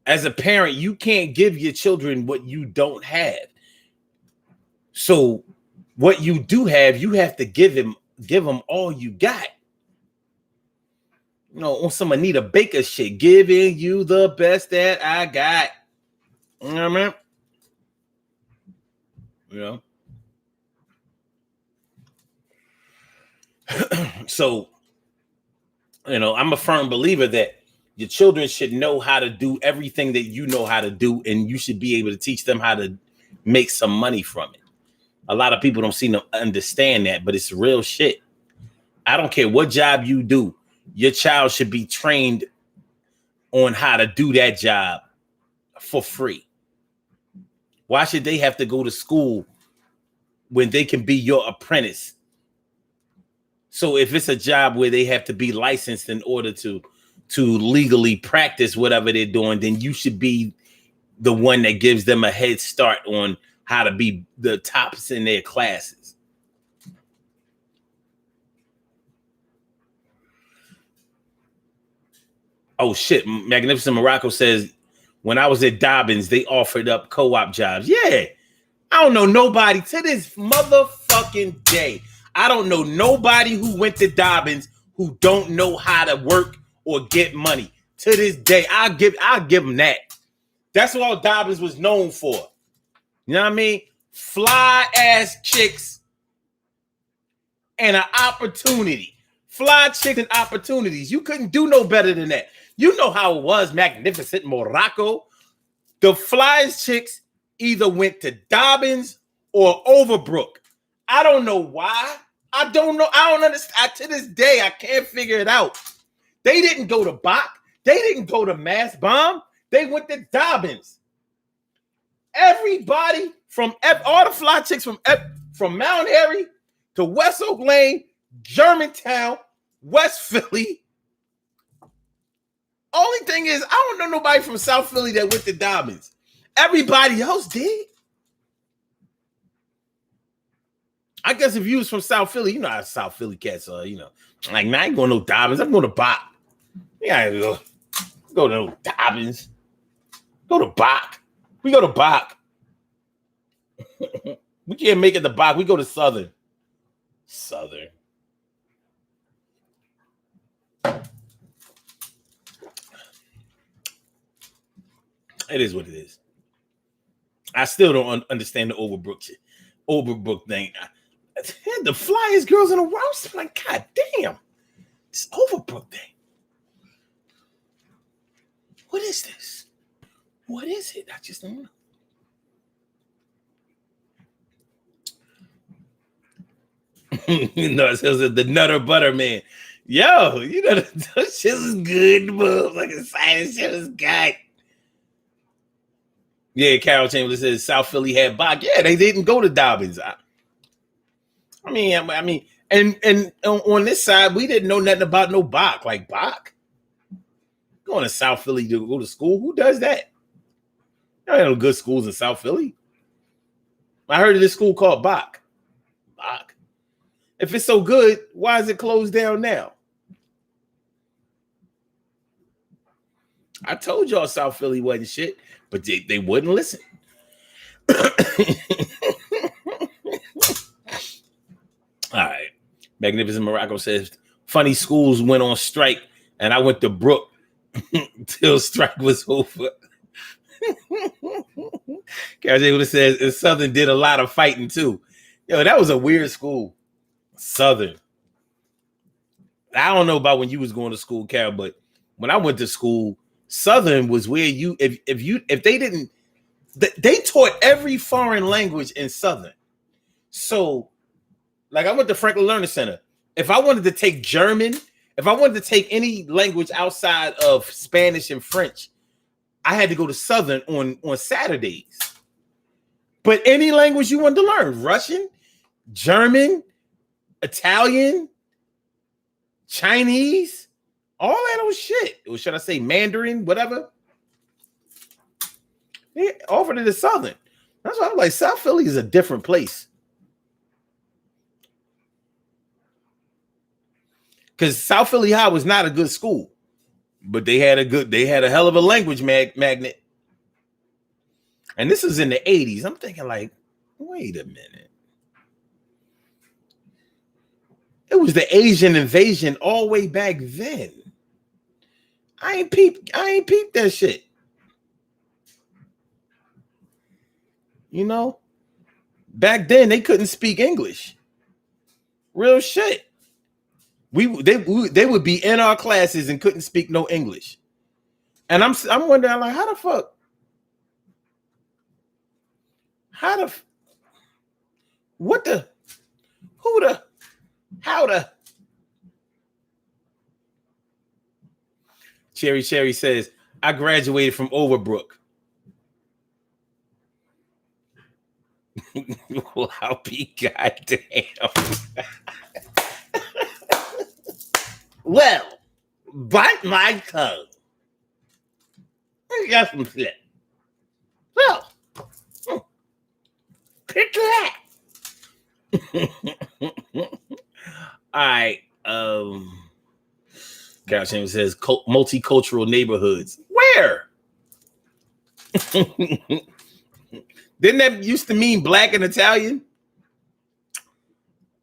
As a parent, you can't give your children what you don't have. So what you do have, you have to give them all you got. On some Anita Baker shit, giving you the best that I got. You know what I mean? So, I'm a firm believer that your children should know how to do everything that you know how to do, and you should be able to teach them how to make some money from it. A lot of people don't seem to understand that, but it's real shit. I don't care what job you do. Your child should be trained on how to do that job for free. Why should they have to go to school when they can be your apprentice? So if it's a job where they have to be licensed in order to legally practice whatever they're doing, then you should be the one that gives them a head start on how to be the tops in their classes. Oh shit, Magnificent Morocco says, when I was at Dobbins, they offered up co-op jobs. Yeah, I don't know nobody to this motherfucking day. I don't know nobody who went to Dobbins who don't know how to work or get money. To this day, I'll give them that. That's what all Dobbins was known for. You know what I mean? Fly ass chicks and an opportunity. Fly chicks and opportunities. You couldn't do no better than that. You know how it was, Magnificent Morocco. The flyest chicks either went to Dobbins or Overbrook. I don't know why. I don't know. I don't understand. To this day, I can't figure it out. They didn't go to Bach. They didn't go to Mass Bomb. They went to Dobbins. Everybody from all the fly chicks from Mount Airy to West Oak Lane, Germantown, West Philly. Only thing is, I don't know nobody from South Philly that went to Dobbins. Everybody else did. I guess if you was from South Philly, you know how South Philly cats are, you know. Like, man, I ain't going to no Dobbins. I'm going to Bach. Yeah, go to no Dobbins. Go to Bach. We go to Bach. We can't make it to Bach. We go to Southern. Southern. It is what it is. I still don't understand the Overbrook shit. Overbrook thing. The flyest girls in the world. I'm like, God damn. This Overbrook thing. What is this? What is it? I just don't know. You know, it says the Nutter Butter Man. Yo, you know, that shit is good, bro. Like a side shit is good. Yeah, Carol Chamberlain says South Philly had Bach. Yeah, they didn't go to Dobbins. I mean, and on this side, we didn't know nothing about no Bach. Like Bach, going to South Philly to go to school. Who does that? There ain't no good schools in South Philly. I heard of this school called Bach. Bach. If it's so good, why is it closed down now? I told y'all South Philly wasn't shit, but they wouldn't listen. All right. Magnificent Morocco says, funny schools went on strike, and I went to Brook till strike was over. Carol says, and Southern did a lot of fighting too. Yo, that was a weird school. Southern. I don't know about when you was going to school, Carol, but when I went to school, Southern was where you, if they didn't, they taught every foreign language in Southern. So, like I went to Franklin Learning Center. If I wanted to take German, if I wanted to take any language outside of Spanish and French, I had to go to Southern on Saturdays. But any language you wanted to learn, Russian, German, Italian, Chinese, all that old shit. Or should I say Mandarin, whatever? They offered it to Southern. That's why I'm like, South Philly is a different place. Because South Philly High was not a good school, but they had a hell of a language magnet. And this is in the 80s. I'm thinking like, wait a minute. It was the Asian invasion all the way back then. I ain't peeped that shit. You know, back then they couldn't speak English. Real shit. They would be in our classes and couldn't speak no English. And I'm wondering, like, how the fuck? Cherry says, I graduated from Overbrook. Well, I'll be goddamn. Well, bite my tongue. I got some shit. Well, pick that. All right. Carol Chambers says multicultural neighborhoods. Where? Didn't that used to mean black and Italian?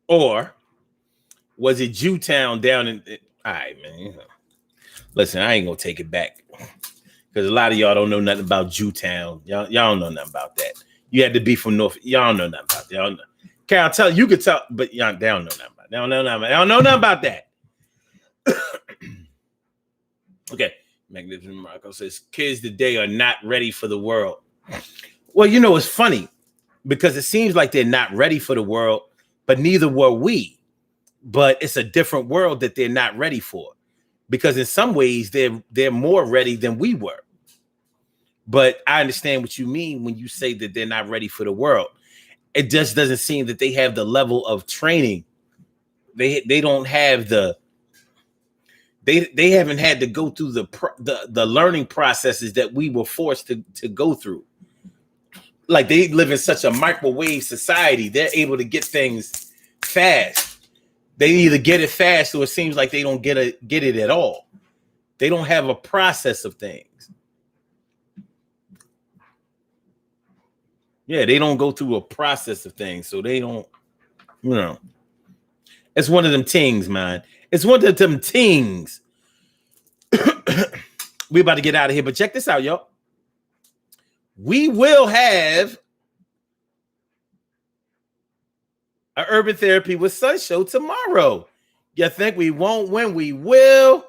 Or was it Jewtown down in? All right, man. Listen, I ain't gonna take it back because a lot of y'all don't know nothing about Jewtown. Y'all don't know nothing about that. You had to be from North. Y'all don't know nothing about that. Y'all know. Carol, you could tell, but y'all don't know nothing about that. They don't know nothing about that. Okay. Magnificent Marco says kids today are not ready for the world. Well, you know, it's funny because it seems like they're not ready for the world, but neither were we. but it's a different world that they're not ready for, because in some ways they're more ready than we were. But I understand what you mean when you say that they're not ready for the world. It just doesn't seem that they have the level of training. They don't have the they haven't had to go through the learning processes that we were forced to go through. Like, they live in such a microwave society. They're able to get things fast. They either get it fast or it seems like they don't get it at all. They don't have a process of things. Yeah, they don't go through a process of things. So they don't, it's one of them things, man. It's one of them things. We about to get out of here, but check this out, y'all. We will have an Urban Therapy with Sun show tomorrow. You think we won't when we will?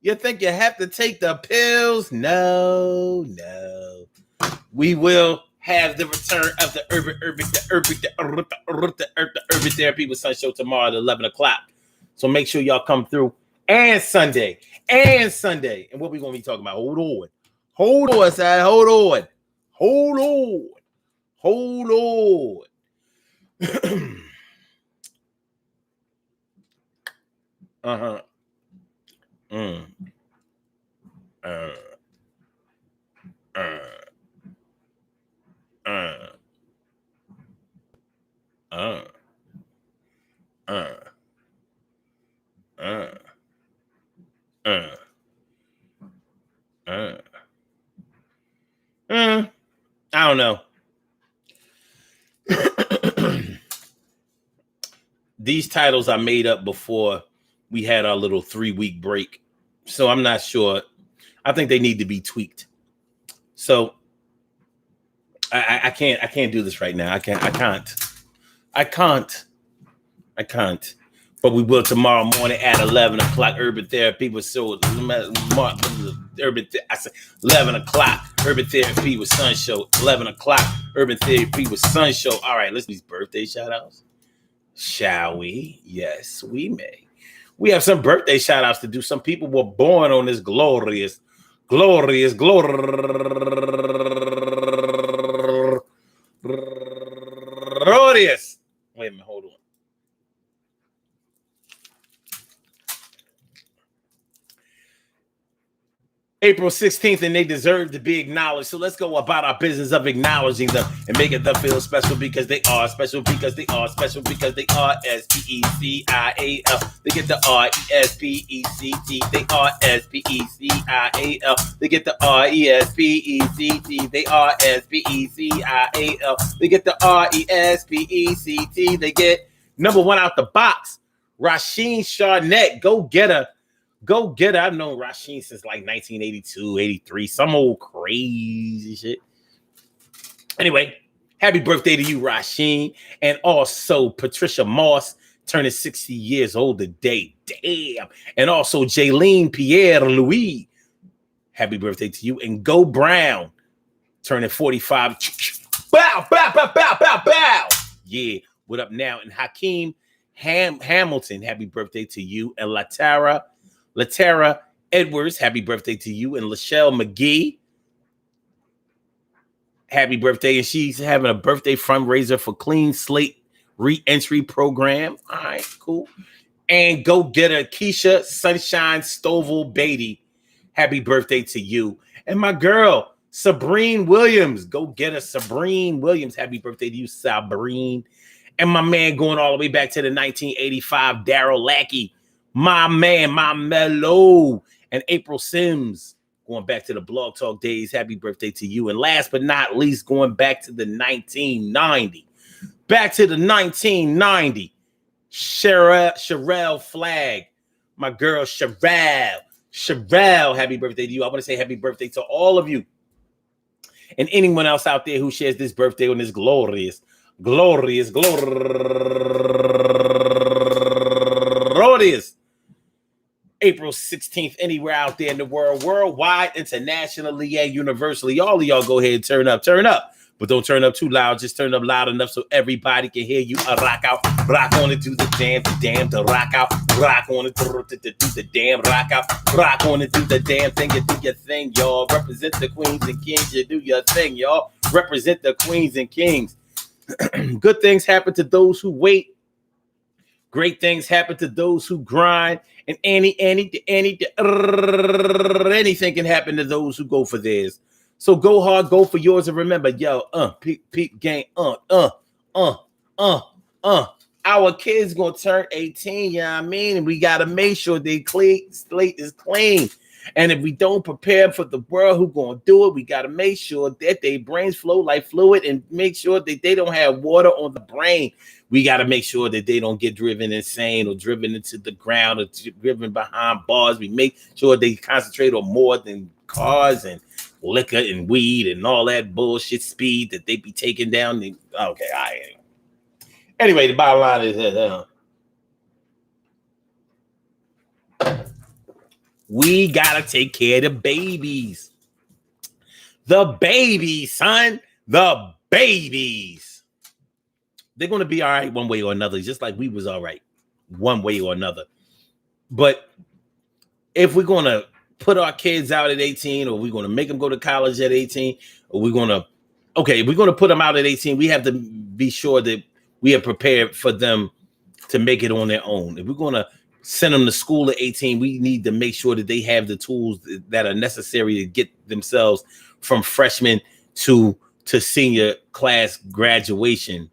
You think you have to take the pills? No. We will have the return of the Urban Therapy with Sun show tomorrow at 11 o'clock. So make sure y'all come through. And Sunday. And what we going to be talking about? Hold on. Side. Hold on. I don't know. These titles I made up before we had our little 3-week break, so I'm not sure. I think they need to be tweaked. So I can't do this right now. I can't. But we will tomorrow morning at 11 o'clock. Urban Therapy with 11 o'clock. Urban Therapy with Sun show. 11 o'clock. Urban Therapy with Sun show. All right, let's do these birthday shout outs. Shall we? Yes, we may. We have some birthday shout outs to do. Some people were born on this glorious. Wait a minute, hold on. April 16th, and they deserve to be acknowledged. So let's go about our business of acknowledging them and making them feel special, because they are special, because they are special, because they are SPECIAL. They get the RESPECT. They are SPECIAL. They get the RESPECT. They are SPECIAL. They get the RESPECT. They get number one out the box. Rasheen Charnett, go get her. Go get it. I've known Rasheen since like 1982, 83, some old crazy shit. Anyway, happy birthday to you, Rasheen. And also Patricia Moss turning 60 years old today. Damn. And also Jaylene Pierre-Louis. Happy birthday to you. And Go Brown turning 45. Bow, bow, bow, bow, bow, bow. Yeah. What up now? And Hakeem Hamilton, happy birthday to you. And Latara Edwards, happy birthday to you. And Lachelle McGee, happy birthday. And she's having a birthday fundraiser for Clean Slate Reentry Program. All right, cool. And go get her, Keisha Sunshine Stovall Beatty, happy birthday to you. And my girl, Sabrine Williams, go get her, Sabrine Williams, happy birthday to you, Sabrine. And my man going all the way back to the 1985, Daryl Lackey, my man, my mellow. And April Sims, going back to the Blog Talk days, happy birthday to you. And last but not least, going back to the 1990. Back to the 1990. Sherelle Flagg, my girl Sherelle, happy birthday to you. I want to say happy birthday to all of you. And anyone else out there who shares this birthday on this glorious April 16th, anywhere out there in the world, worldwide, internationally, and universally. All of y'all go ahead and turn up. But don't turn up too loud. Just turn up loud enough so everybody can hear you. Rock out, rock on it, do the damn, to rock out, rock on it, do the damn, rock out, rock on it, do the damn thing, you do your thing, y'all. Represent the queens and kings, you do your thing, y'all. Represent the queens and kings. Good things happen to those who wait. Great things happen to those who grind. And anything can happen to those who go for theirs. So go hard, go for yours, and remember, yo, peep gang, our kids gonna turn 18, you know what I mean? And we gotta make sure they slate is clean. And if we don't prepare for the world who gonna do it, we gotta make sure that their brains flow like fluid and make sure that they don't have water on the brain. We gotta make sure that they don't get driven insane or driven into the ground or driven behind bars. We make sure they concentrate on more than cars and liquor and weed and all that bullshit speed that they be taking down. Anyway, the bottom line is we gotta take care of the babies. The babies, son. The babies. They're gonna be all right one way or another, just like we was all right one way or another. But if we're gonna put our kids out at 18, or we're gonna make them go to college at 18, or we're gonna put them out at 18, we have to be sure that we are prepared for them to make it on their own. If we're gonna send them to school at 18, we need to make sure that they have the tools that are necessary to get themselves from freshman to senior class graduation.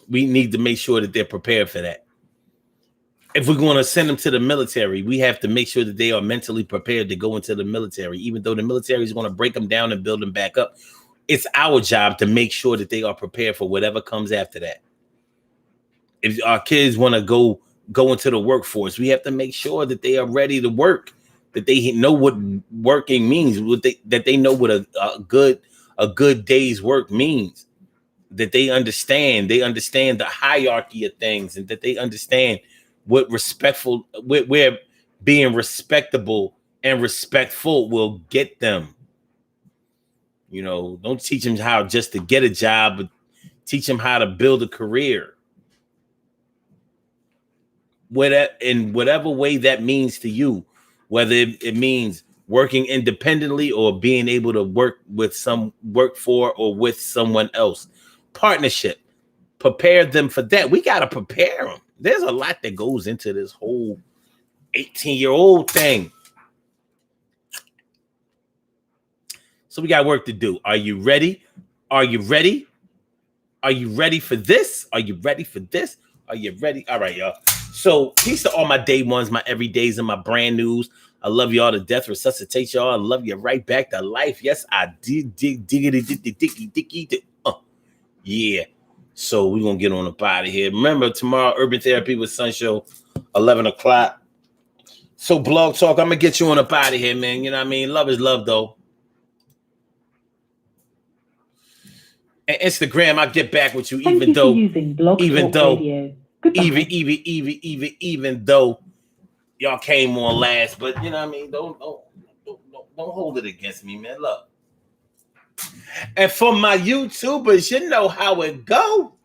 We need to make sure that they're prepared for that. If we're going to send them to the military, we have to make sure that they are mentally prepared to go into the military, even though the military is going to break them down and build them back up. It's our job to make sure that they are prepared for whatever comes after that. If our kids want to go into the workforce, we have to make sure that they are ready to work, that they know what working means, that they know what a good day's work means, that they understand the hierarchy of things, and that they understand what where being respectable and respectful will get them. You know, don't teach them how just to get a job, but teach them how to build a career. In whatever way that means to you, whether it means working independently or being able to work for or with someone else. Partnership. Prepare them for that. We got to prepare them. There's a lot that goes into this whole 18-year-old thing. So we got work to do. Are you ready? Are you ready? Are you ready for this? Are you ready for this? Are you ready? All right, y'all. So peace to all my day ones, my everydays, and my brand news. I love y'all to death. Resuscitate y'all. I love you right back to life. Yes, I did. Yeah. So we're going to get on up out of here. Remember, tomorrow, Urban Therapy with Sun Show, 11 o'clock. So Blog Talk, I'm going to get you on up out of here, man. You know what I mean? Love is love, though. And Instagram, I'll get back with you, even though y'all came on last. But, you know what I mean? Don't hold it against me, man. Look. And for my YouTubers, you know how it go.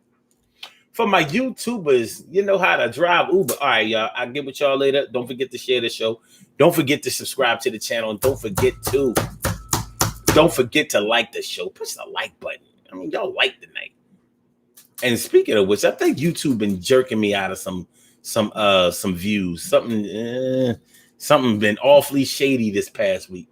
For my YouTubers, you know how to drive Uber. All right, y'all. I'll get with y'all later. Don't forget to share the show. Don't forget to subscribe to the channel. And don't forget to like the show. Push the like button. I mean, y'all like tonight. And speaking of which, I think YouTube been jerking me out of some views. Something been awfully shady this past week.